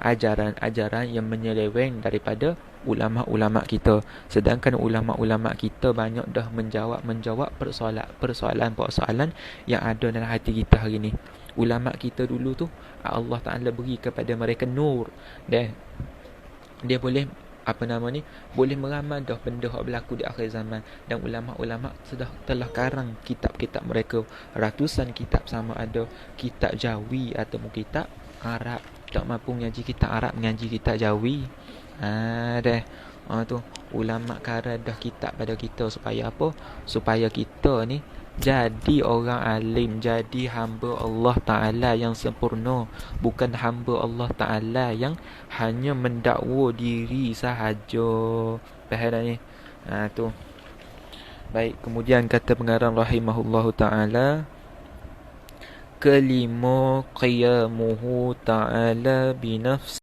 ajaran-ajaran yang menyeleweng daripada ulama-ulama kita. Sedangkan ulama-ulama kita banyak dah menjawab persoalan yang ada dalam hati kita hari ni. Ulama kita dulu tu Allah Ta'ala beri kepada mereka nur, dan dia boleh apa nama ni, boleh meramal dah benda yang berlaku di akhir zaman. Dan ulama-ulama telah karang kitab-kitab mereka, ratusan kitab, sama ada kitab Jawi ataupun kitab Arab. Tak mampu mengaji kitab Arab, mengaji kitab Jawi. Dah. Tu ulama karang dah kitab pada kita supaya apa? Supaya kita ni jadi orang alim, jadi hamba Allah Ta'ala yang sempurna, bukan hamba Allah Ta'ala yang hanya mendakwa diri sahaja. Faham tak ni? Tu. Baik, kemudian kata pengarang rahimahullahu ta'ala, kelima, qiyamuhu ta'ala binafsi